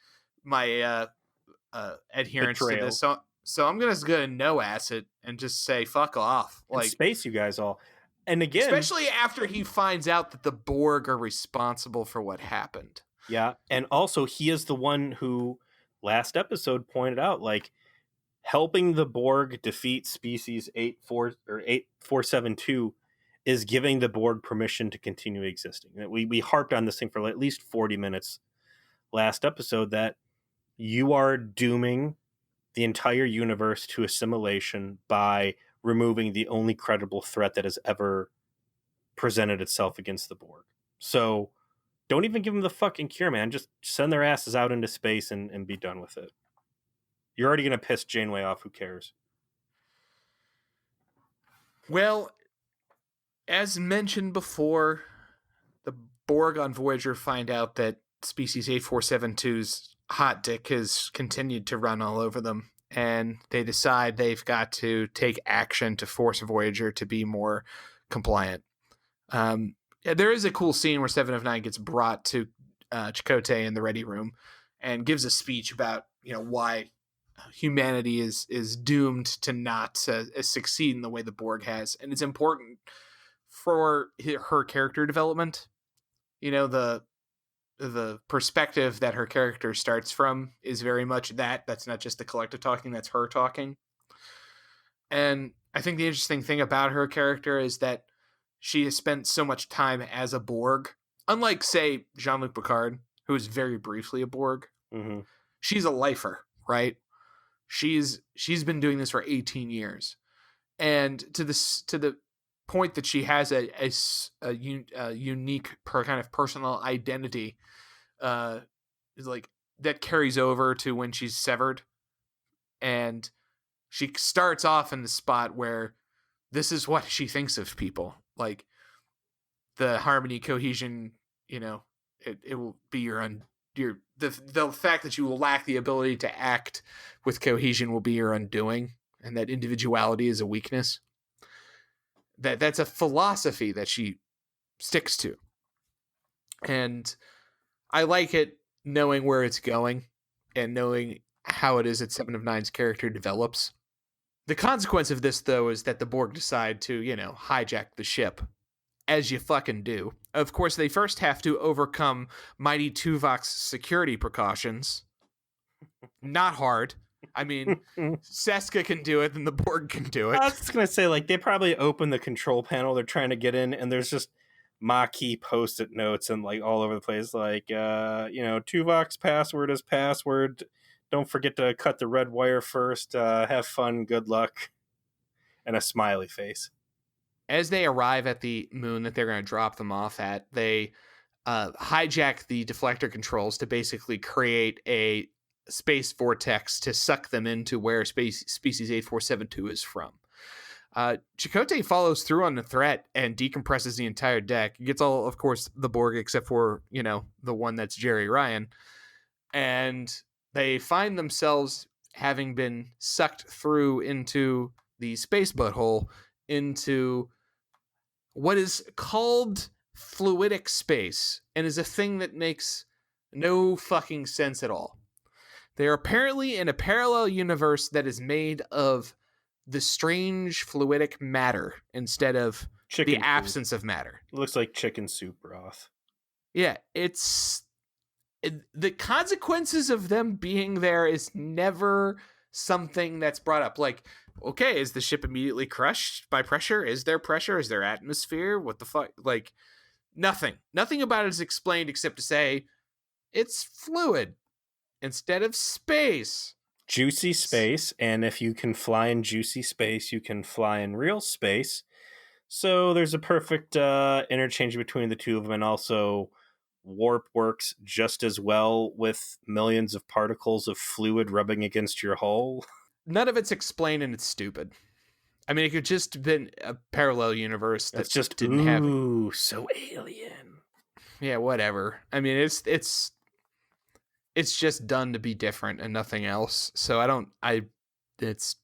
adherence Betrayal. to this. So I'm just going to no-ass it and just say fuck off. And like, space you guys all. And again, especially after he finds out that the Borg are responsible for what happened. Yeah, and also he is the one who last episode pointed out, like, helping the Borg defeat species 8472 is giving the Borg permission to continue existing. We harped on this thing for at least 40 minutes last episode, that you are dooming the entire universe to assimilation by removing the only credible threat that has ever presented itself against the Borg. So don't even give them the fucking cure, man. Just send their asses out into space and be done with it. You're already going to piss Janeway off. Who cares? Well, as mentioned before, the Borg on Voyager find out that species 8472's hot dick has continued to run all over them, and they decide they've got to take action to force Voyager to be more compliant. There is a cool scene where Seven of Nine gets brought to Chakotay in the ready room and gives a speech about, you know, why humanity is doomed to not succeed in the way the Borg has, and it's important for her character development. You know, the perspective that her character starts from is very much that's not just the collective talking, that's her talking. And I think the interesting thing about her character is that she has spent so much time as a Borg, unlike, say, Jean-Luc Picard, who is very briefly a Borg. Mm-hmm. She's a lifer, right? She's been doing this for 18 years, and to the point that she has a unique kind of personal identity, like that carries over to when she's severed, and she starts off in the spot where this is what she thinks of people, like the harmony, cohesion. You know, it will be the fact that you will lack the ability to act with cohesion will be your undoing, and that individuality is a weakness. That's a philosophy that she sticks to, and I like it, knowing where it's going and knowing how it is that Seven of Nine's character develops. The consequence of this, though, is that the Borg decide to, hijack the ship, as you fucking do. Of course, they first have to overcome Mighty Tuvok's security precautions. Not hard. I mean, Seska can do it, and the Borg can do it. I was just going to say, like, they probably open the control panel they're trying to get in, and there's just Maquis post-it notes and, like, all over the place. Like, Tuvok's password is password. Don't forget to cut the red wire first. Have fun. Good luck. And a smiley face. As they arrive at the moon that they're going to drop them off at, they hijack the deflector controls to basically create a space vortex to suck them into where species 8472 is from. Chakotay follows through on the threat and decompresses the entire deck. He gets all, of course, the Borg except for, the one that's Jerry Ryan. And they find themselves having been sucked through into the space butthole, into what is called fluidic space, and is a thing that makes no fucking sense at all. They are apparently in a parallel universe that is made of the strange fluidic matter instead of the absence of matter. It looks like chicken soup broth. Yeah, the consequences of them being there is never something that's brought up. Like, okay, is the ship immediately crushed by pressure? Is there pressure? Is there atmosphere? What the fuck? Like, nothing. Nothing about it is explained except to say it's fluid instead of space. Juicy space, and if you can fly in juicy space, you can fly in real space. So there's a perfect interchange between the two of them, and also warp works just as well with millions of particles of fluid rubbing against your hull. None of it's explained, and it's stupid. I mean, it could just have been a parallel universe that's just didn't have it. So alien. Yeah, whatever. I mean, it's just done to be different and nothing else. So it's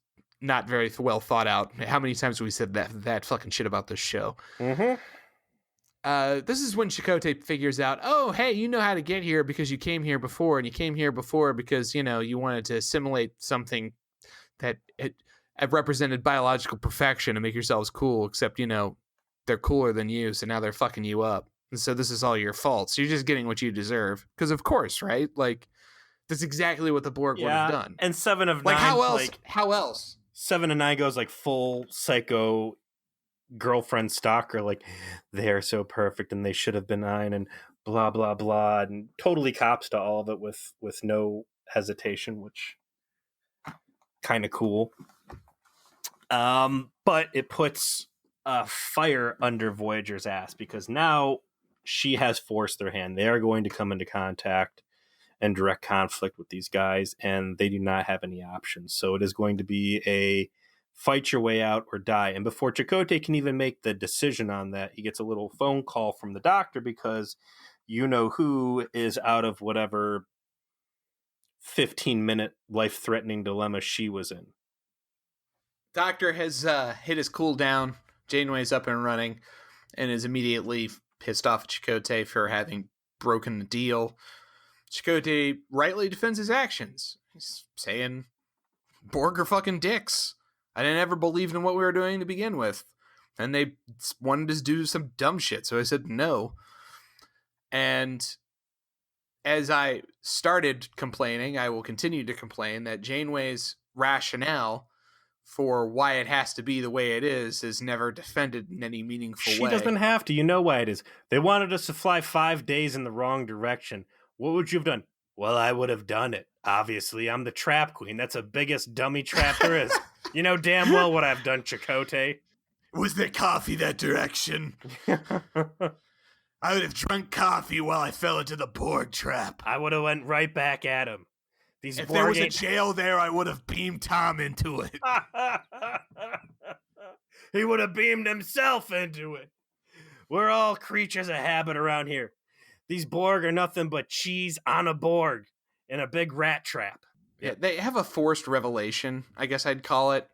not very well thought out. How many times have we said that fucking shit about this show? Mm-hmm. This is when Chakotay figures out, oh, hey, you know how to get here because you came here before, and you came here before because, you wanted to assimilate something that it represented biological perfection and make yourselves cool, except, they're cooler than you, so now they're fucking you up. And so this is all your fault. So you're just getting what you deserve. Because of course, right? Like, that's exactly what the Borg would have done. And 7 of 9... Like, how else? 7 of 9 goes, like, full psycho girlfriend stalker, like, they're so perfect and they should have been 9 and blah, blah, blah. And totally cops to all of it with no hesitation, which kind of cool. But it puts a fire under Voyager's ass, because now she has forced their hand. They are going to come into contact and direct conflict with these guys, and they do not have any options. So it is going to be a fight your way out or die. And before Chakotay can even make the decision on that, he gets a little phone call from the doctor, because who is out of whatever 15-minute life-threatening dilemma she was in. Doctor has hit his cooldown. Janeway's up and running and is immediately pissed off at Chakotay for having broken the deal. Chakotay rightly defends his actions. He's saying, Borg are fucking dicks. I didn't ever believe in what we were doing to begin with. And they wanted to do some dumb shit, so I said no. And as I started complaining, I will continue to complain that Janeway's rationale for why it has to be the way it is never defended in any meaningful She way. doesn't have to. You know why it is. They wanted us to fly 5 days in the wrong direction. What would you have done? Well, I would have done it. Obviously, I'm the trap queen. That's the biggest dummy trap there is. You know damn well what I've done, Chakotay. Was there coffee that direction? I would have drunk coffee while I fell into the Borg trap. I would have went right back at him. If there was a jail there, I would have beamed Tom into it. He would have beamed himself into it. We're all creatures of habit around here. These Borg are nothing but cheese on a Borg in a big rat trap. Yeah, they have a forced revelation, I guess I'd call it,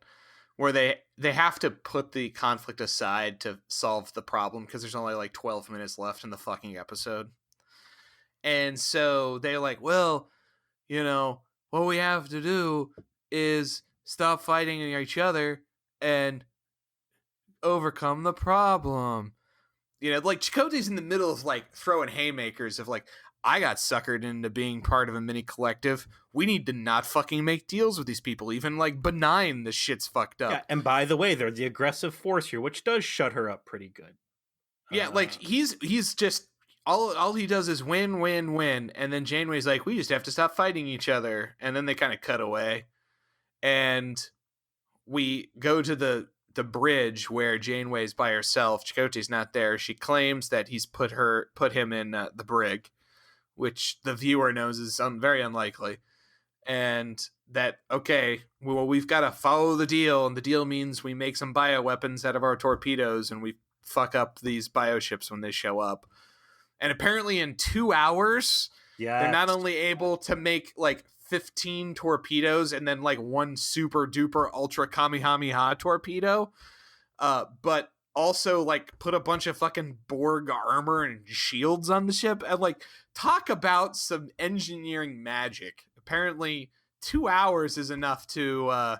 where they have to put the conflict aside to solve the problem because there's only like 12 minutes left in the fucking episode. And so they're like, well, you know, what we have to do is stop fighting each other and overcome the problem. You know, like Chakotay's in the middle of like throwing haymakers of like, I got suckered into being part of a mini collective. We need to not fucking make deals with these people. Even like benign, this shit's fucked up. Yeah, and by the way, they're the aggressive force here, which does shut her up pretty good. Yeah, like he's just all he does is win, win, win, and then Janeway's like, we just have to stop fighting each other, and then they kind of cut away, and we go to the bridge where Janeway's by herself. Chakotay's not there. She claims that he's put him in the brig, which the viewer knows is very unlikely, and that okay, well we've got to follow the deal, and the deal means we make some bioweapons out of our torpedoes, and we fuck up these bioships when they show up. And apparently in 2 hours, they're not only able to make like 15 torpedoes and then like one super duper ultra Kamehameha torpedo, but also like put a bunch of fucking Borg armor and shields on the ship. And like, talk about some engineering magic. Apparently 2 hours is enough to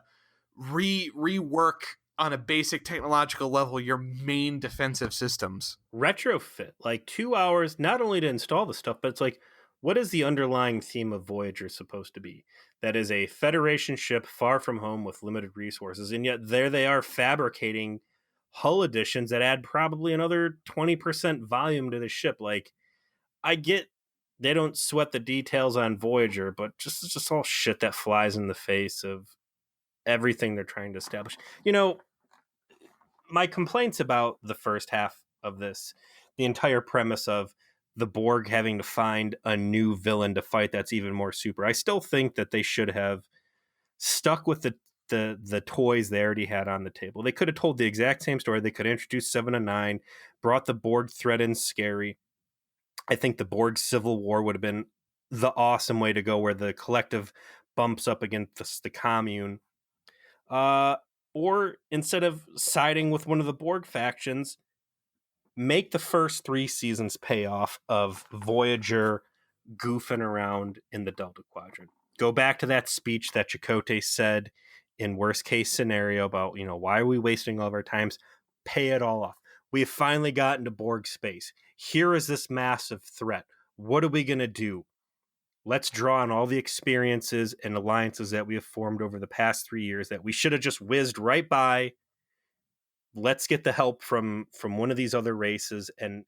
rework on a basic technological level your main defensive systems. Retrofit, like 2 hours, not only to install the stuff, but it's like, what is the underlying theme of Voyager supposed to be? That is a Federation ship far from home with limited resources, and yet there they are fabricating hull additions that add probably another 20% volume to the ship. Like, I get they don't sweat the details on Voyager, but just all shit that flies in the face of everything they're trying to establish. You know, my complaints about the first half of this, the entire premise of the Borg having to find a new villain to fight that's even more super. I still think that they should have stuck with the toys they already had on the table. They could have told the exact same story. They could have introduced 7 and 9, brought the Borg threat in scary. I think the Borg Civil War would have been the awesome way to go, where the collective bumps up against the commune. Or instead of siding with one of the Borg factions, make the first 3 seasons pay off of Voyager goofing around in the Delta Quadrant. Go back to that speech that Chakotay said in worst case scenario about, you know, why are we wasting all of our times? Pay it all off. We have finally gotten to Borg space. Here is this massive threat. What are we going to do? Let's draw on all the experiences and alliances that we have formed over the past 3 years that we should have just whizzed right by. Let's get the help from one of these other races and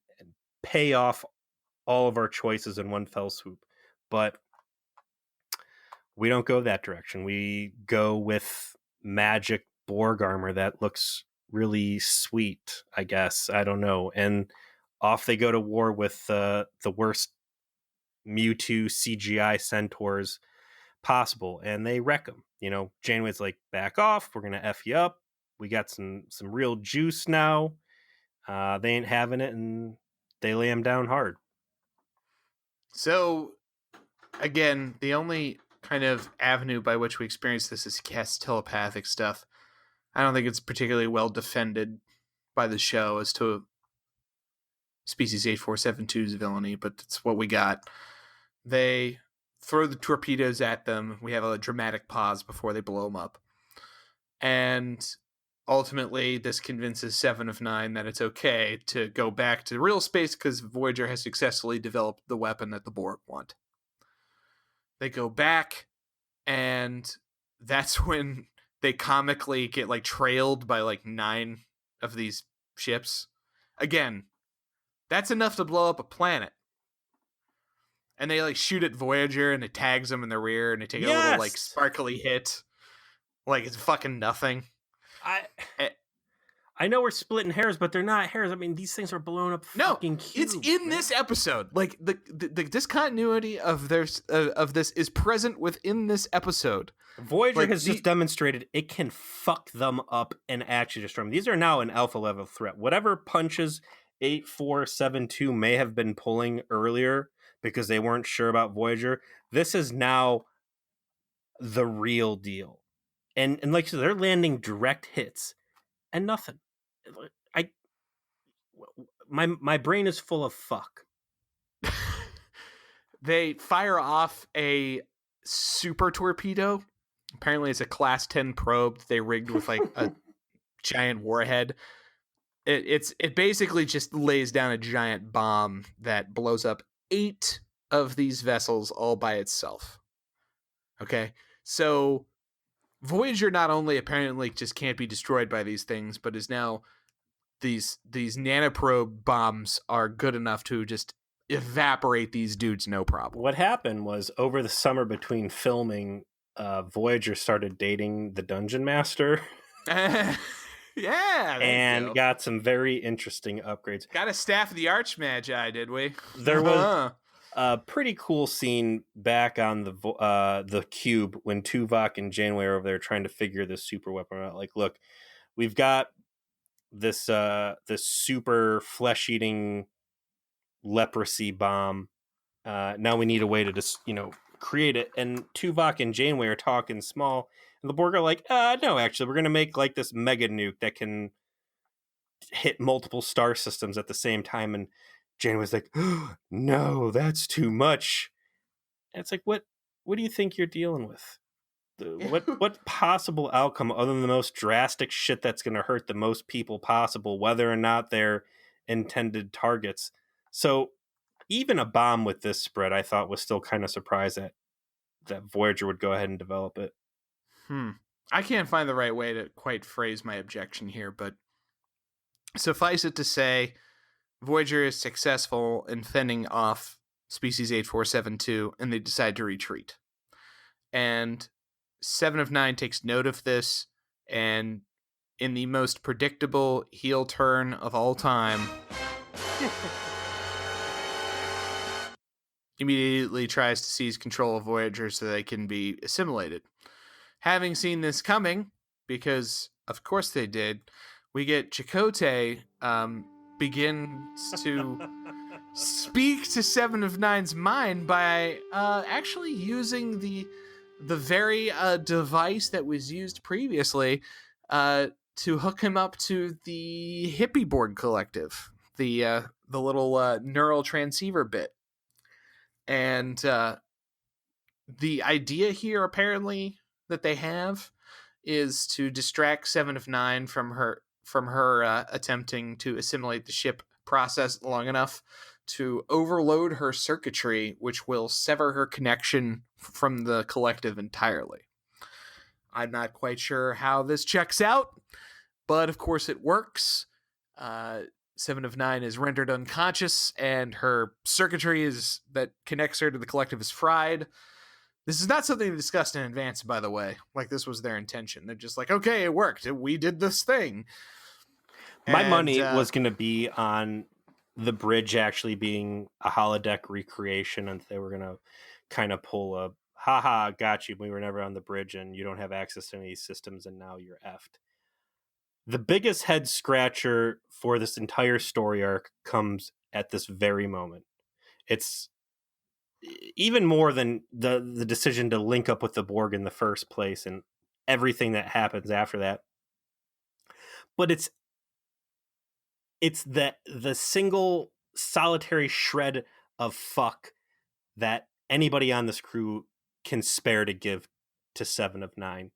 pay off all of our choices in one fell swoop. But we don't go that direction. We go with magic Borg armor that looks really sweet, I guess. I don't know. And off they go to war with the worst Mewtwo CGI centaurs possible, and they wreck them. You know, Janeway's like, back off, we're gonna F you up. We got some real juice now. They ain't having it, and they lay him down hard. So, again, the only kind of avenue by which we experience this is cast telepathic stuff. I don't think it's particularly well defended by the show as to Species 8472's villainy, but it's what we got. They throw the torpedoes at them. We have a dramatic pause before they blow them up. And ultimately, this convinces Seven of Nine that it's okay to go back to real space because Voyager has successfully developed the weapon that the Borg want. They go back, and that's when they comically get like trailed by like 9 of these ships. Again, that's enough to blow up a planet. And they like shoot at Voyager, and it tags them in the rear, and they take a little like sparkly hit, like it's fucking nothing. I know we're splitting hairs, but they're not hairs. I mean, these things are blown up. Fucking cubes, it's in this episode. Like the discontinuity of this is present within this episode. Voyager has just demonstrated it can fuck them up and actually destroy them. These are now an alpha level threat. Whatever punches 8472 may have been pulling earlier because they weren't sure about Voyager, this is now the real deal. And like you said, they're landing direct hits and nothing. My brain is full of fuck. They fire off a super torpedo. Apparently it's a class 10 probe they rigged with like a giant warhead. It basically just lays down a giant bomb that blows up 8 of these vessels all by itself. Okay, so Voyager not only apparently just can't be destroyed by these things, but is now these nanoprobe bombs are good enough to just evaporate these dudes no problem. What happened was over the summer between filming, Voyager started dating the Dungeon Master. Yeah, and got some very interesting upgrades. Got a Staff of the Archmagi, did we? There was a pretty cool scene back on the cube when Tuvok and Janeway are over there trying to figure this super weapon out. Like, look, we've got this super flesh-eating leprosy bomb. Now we need a way to just create it. And Tuvok and Janeway are talking small. And the Borg are like, no, actually, we're going to make like this mega nuke that can hit multiple star systems at the same time. And Janeway's like, no, that's too much. And it's like, what do you think you're dealing with? What possible outcome other than the most drastic shit that's going to hurt the most people possible, whether or not they're intended targets? So even a bomb with this spread, I thought was still kind of surprised that Voyager would go ahead and develop it. I can't find the right way to quite phrase my objection here, but suffice it to say, Voyager is successful in fending off species 8472, and they decide to retreat. And 7 of 9 takes note of this, and in the most predictable heel turn of all time, immediately tries to seize control of Voyager so they can be assimilated. Having seen this coming, because of course they did, we get Chakotay begins to speak to 7 of 9's mind by actually using the very device that was used previously to hook him up to the hippie Borg collective, the little neural transceiver bit. And the idea here apparently that they have is to distract 7 of 9 from her attempting to assimilate the ship process long enough to overload her circuitry, which will sever her connection from the collective entirely. I'm not quite sure how this checks out, but of course it works. 7 of 9 is rendered unconscious, and her circuitry that connects her to the collective is fried. This is not something they discussed in advance, by the way. Like, this was their intention. They're just like, okay, it worked. We did this thing. My money was going to be on the bridge actually being a holodeck recreation, and they were going to kind of pull a, haha, got you. We were never on the bridge, and you don't have access to any systems, and now you're effed. The biggest head scratcher for this entire story arc comes at this very moment. It's even more than the decision to link up with the Borg in the first place and everything that happens after that. But it's the single solitary shred of fuck that anybody on this crew can spare to give to Seven of Nine.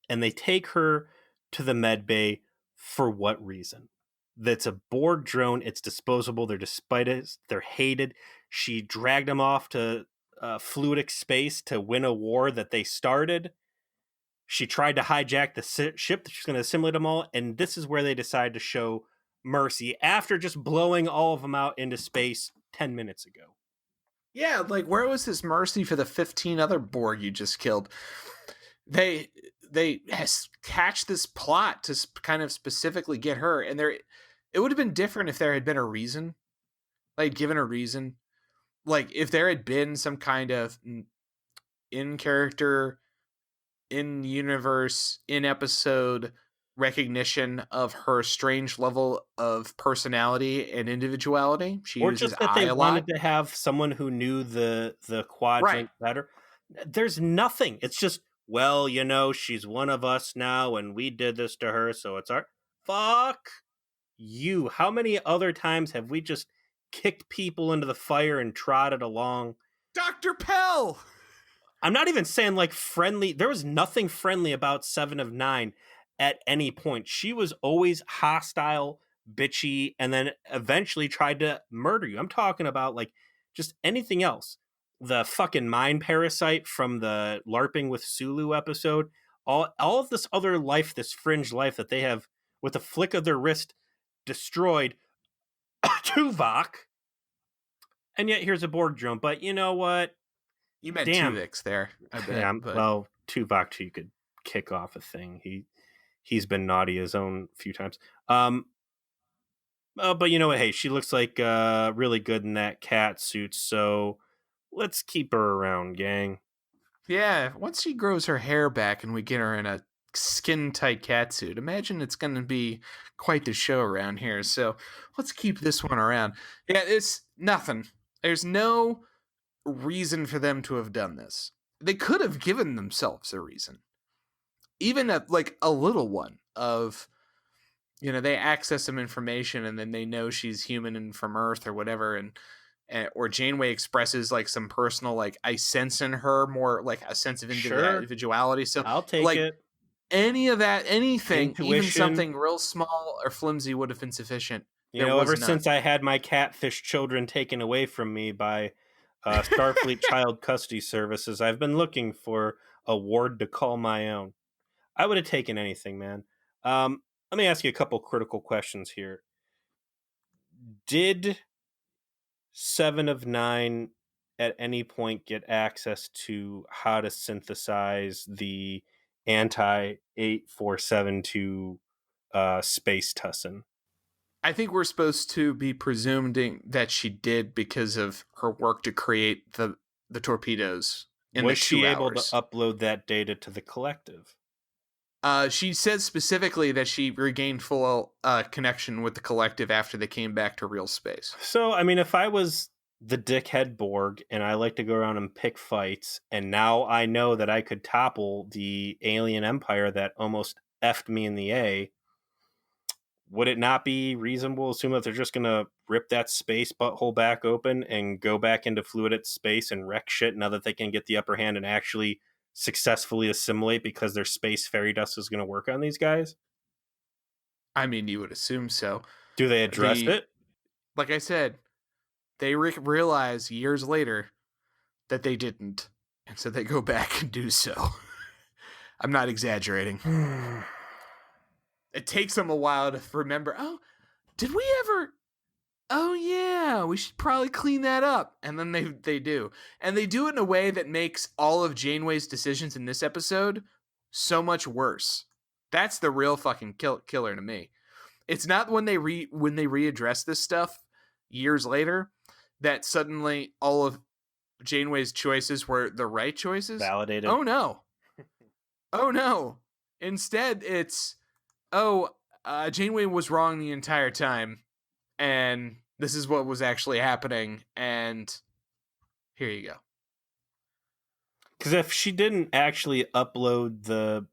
And they take her to the med bay for what reason? That's a Borg drone. It's disposable. They're despised. They're hated. She dragged them off to fluidic space to win a war that they started. She tried to hijack the ship that she's going to assimilate them all. And this is where they decide to show mercy after just blowing all of them out into space 10 minutes ago. Yeah, like where was this mercy for the 15 other Borg you just killed? They hatched this plot to kind of specifically get her, and it would have been different if there had been a reason, like given a reason, like if there had been some kind of in character, in universe, in episode recognition of her strange level of personality and individuality. She Or uses just that I they a lot. wanted to have someone who knew the Right. quadrant better. There's nothing. It's just, well, she's one of us now, and we did this to her, so it's our fuck you. How many other times have we just kicked people into the fire and trotted along? Dr. Pell! I'm not even saying like friendly. There was nothing friendly about Seven of Nine at any point. She was always hostile, bitchy, and then eventually tried to murder you. I'm talking about like just anything else. The fucking mind parasite from the LARPing with Sulu episode. All of this other life, this fringe life that they have with a flick of their wrist destroyed Tuvok. And yet here's a Borg drone. But you know what? You meant Damn. Tuvix there, I bet. Yeah, But well, Tuvok, you could kick off a thing. He's been naughty his own a few times. But you know what? Hey, she looks like really good in that cat suit, so let's keep her around, gang. yeah, once she grows her hair back and we get her in a skin tight catsuit, imagine it's going to be quite the show around here. So let's keep this one around. Yeah, it's nothing. There's no reason for them to have done this. They could have given themselves a reason, even like a little one of, they access some information and then they know she's human and from Earth or whatever, and or Janeway expresses like some personal, like I sense in her more like a sense of Sure, individuality. So I'll take like it. any of that, anything, even Intuition. something real small or flimsy would have been sufficient. There Ever was none. since I had my catfish children taken away from me by Starfleet Child Custody Services, I've been looking for a ward to call my own. I would have taken anything, man. Let me ask you a couple critical questions here. Did Seven of Nine at any point get access to how to synthesize the anti 8472 space tussin? I think we're supposed to be presuming that she did because of her work to create the torpedoes in the Was she 2 able to hours. upload that data to the collective? She says specifically that she regained full connection with the collective after they came back to real space. So, I mean, if I was the dickhead Borg and I like to go around and pick fights, and now I know that I could topple the alien empire that almost effed me in the A, would it not be reasonable to assume that they're just going to rip that space butthole back open and go back into fluid space and wreck shit now that they can get the upper hand and actually successfully assimilate because their space fairy dust is going to work on these guys? I mean, you would assume so. Do they address it? Like I said, they realize years later that they didn't, and so they go back and do so. I'm not exaggerating. It takes them a while to remember. Oh, did we ever? Oh yeah, we should probably clean that up. And then they do, and they do it in a way that makes all of Janeway's decisions in this episode so much worse. That's the real fucking killer to me. It's not when they readdress this stuff years later that suddenly all of Janeway's choices were the right choices. Validated. Oh no. Oh no. Instead, it's Janeway was wrong the entire time, and this is what was actually happening, and here you go. Because if she didn't actually upload the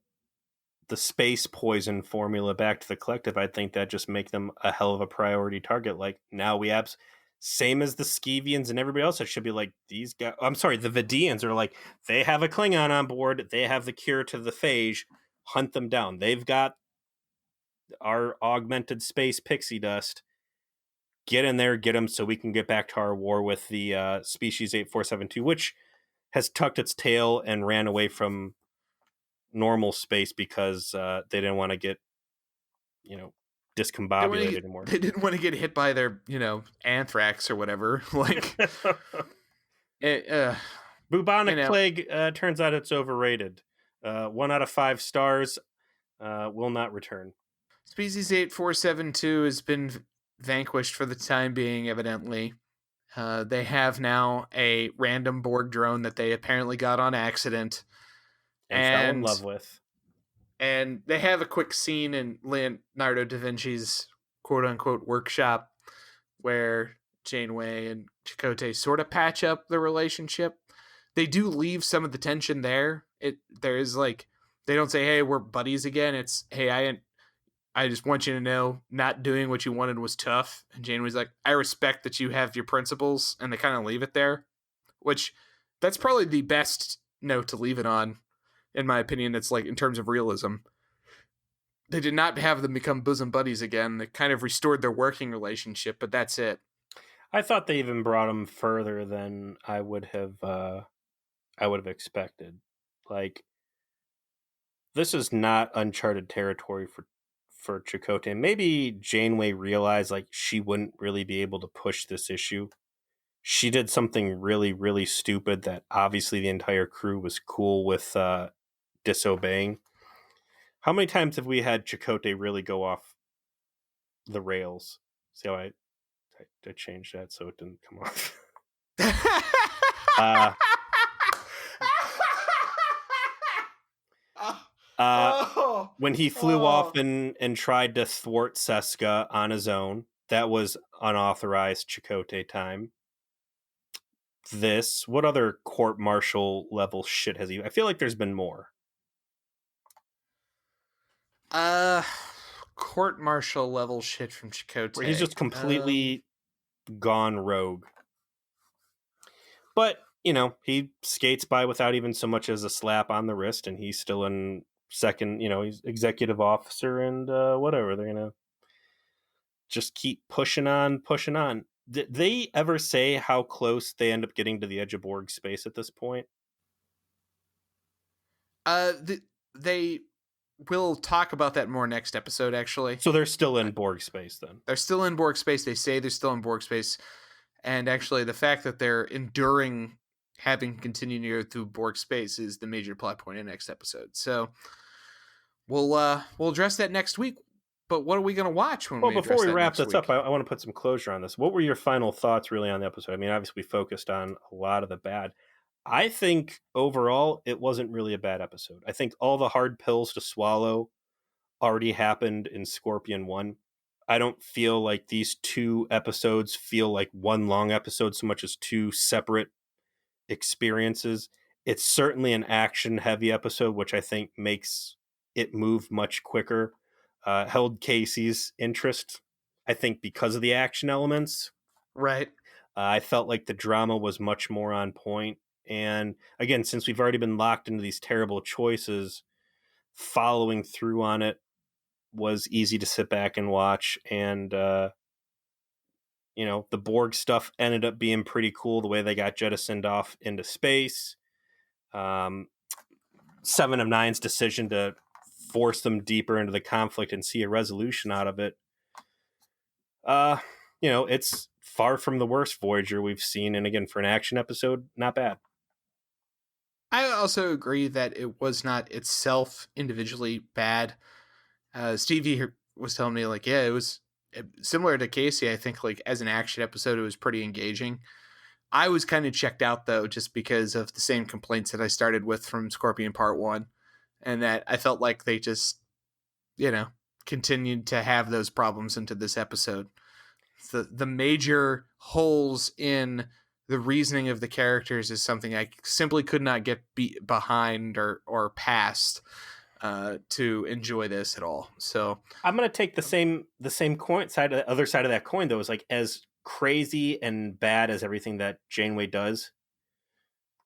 space poison formula back to the collective, I think that just make them a hell of a priority target. Like now Same as the Skevians and everybody else. It should be like, these guys. I'm sorry, the Vidians are like, they have a Klingon on board. They have the cure to the phage. Hunt them down. They've got our augmented space pixie dust. Get in there, get them, so we can get back to our war with the species 8472, which has tucked its tail and ran away from normal space because they didn't want to get, discombobulated anymore. They didn't want to get hit by their, anthrax or whatever. Like, bubonic plague, turns out it's overrated. 1 out of 5 stars, will not return. Species 8472 has been vanquished for the time being, evidently. They have now a random Borg drone that they apparently got on accident. And fell in love with. And they have a quick scene in Leonardo da Vinci's quote-unquote workshop where Janeway and Chakotay sort of patch up the relationship. They do leave some of the tension there. There is like, they don't say, hey, we're buddies again. It's, hey, I just want you to know not doing what you wanted was tough. And Janeway's like, I respect that you have your principles. And they kind of leave it there, which that's probably the best note to leave it on, in my opinion. That's like, in terms of realism, they did not have them become bosom buddies again. They kind of restored their working relationship, but that's it. I thought they even brought them further than I would have expected. Like, this is not uncharted territory for Chakotay. Maybe Janeway realized like she wouldn't really be able to push this issue. She did something really, really stupid that obviously the entire crew was cool with disobeying. How many times have we had Chakotay really go off the rails? See how I changed that so it didn't come off. When he flew off and tried to thwart Seska on his own, that was unauthorized Chakotay time. What other court-martial level shit has he? I feel like there's been more. Court-martial level shit from Chakotay. Where he's just completely gone rogue. But, he skates by without even so much as a slap on the wrist, and he's still in second, he's executive officer, and whatever. They're going to just keep pushing on. Did they ever say how close they end up getting to the edge of Borg space at this point? They will talk about that more next episode, actually. So they're still in Borg space, then? They're still in Borg space. They say they're still in Borg space. And actually, the fact that they're enduring having continued to go through Borg space is the major plot point in next episode. So we'll address that next week. But what are we going to watch when we before we wrap this week? up, I want to put some closure on this. What were your final thoughts really on the episode? I mean, obviously we focused on a lot of the bad. I think overall it wasn't really a bad episode. I think all the hard pills to swallow already happened in Scorpion 1. I don't feel like these 2 episodes feel like one long episode so much as 2 separate experiences. It's certainly an action-heavy episode, which I think makes it move much quicker. Held Casey's interest, I think, because of the action elements. Right. I felt like the drama was much more on point. And again, since we've already been locked into these terrible choices, following through on it was easy to sit back and watch. And, the Borg stuff ended up being pretty cool, the way they got jettisoned off into space. 7 of 9's decision to force them deeper into the conflict and see a resolution out of it. It's far from the worst Voyager we've seen. And again, for an action episode, not bad. I also agree that it was not itself individually bad. Stevie was telling me, like, yeah, it was similar to Casey. I think, like, as an action episode, it was pretty engaging. I was kind of checked out, though, just because of the same complaints that I started with from Scorpion Part 1. And that I felt like they just, continued to have those problems into this episode. The major holes in the reasoning of the characters is something I simply could not get behind or past to enjoy this at all. So I'm going to take the same coin side, the other side of that coin, though, is like, as crazy and bad as everything that Janeway does,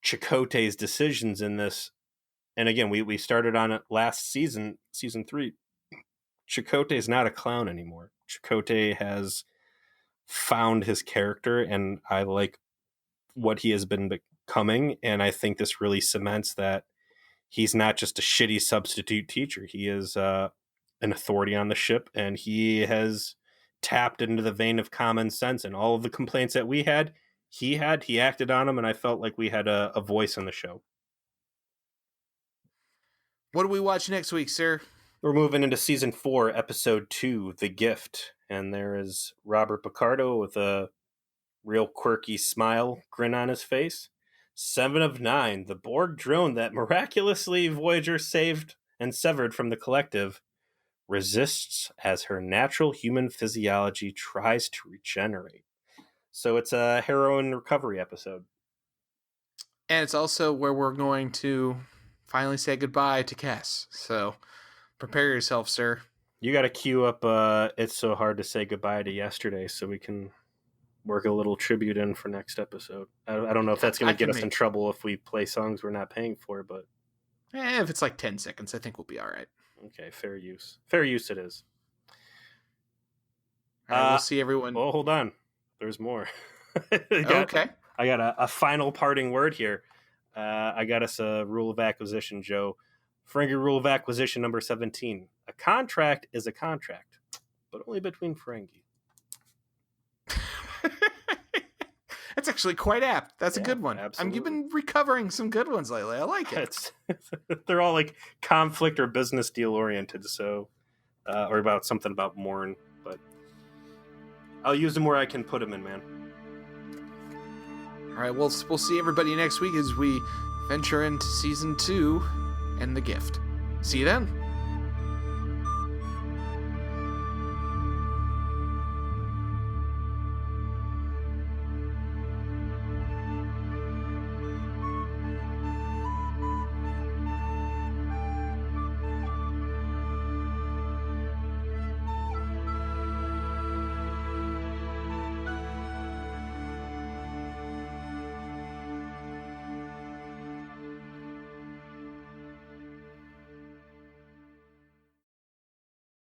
Chakotay's decisions in this, and again, we started on it last season 3. Chakotay is not a clown anymore. Chakotay has found his character, and I like what he has been becoming, and I think this really cements that he's not just a shitty substitute teacher. He is an authority on the ship, and he has tapped into the vein of common sense, and all of the complaints that we had, he acted on them, and I felt like we had a voice in the show. What do we watch next week, sir? We're moving into season 4, episode 2, The Gift, and there is Robert Picardo with a real quirky smile, grin on his face. 7 of 9, the Borg drone that miraculously Voyager saved and severed from the collective resists as her natural human physiology tries to regenerate. So it's a heroin recovery episode. And it's also where we're going to finally say goodbye to Cass. So prepare yourself, sir. You got to queue up It's So Hard to Say Goodbye to Yesterday so we can work a little tribute in for next episode. I don't know if that's going to get us in trouble if we play songs we're not paying for, but if it's like 10 seconds, I think we'll be all right. Okay, fair use. Fair use it is. All right, we'll see everyone. Well, hold on. There's more. Okay. I got a final parting word here. I got us a rule of acquisition, Joe. Ferengi rule of acquisition number 17. A contract is a contract, but only between Ferengi. That's actually quite apt. That's a good one. Absolutely. You've been recovering some good ones lately. I like it. They're all like conflict or business deal oriented, so or about something about Morn, but I'll use them where I can put them in, man. All right, we'll see everybody next week as we venture into season 2 and The Gift. See you then.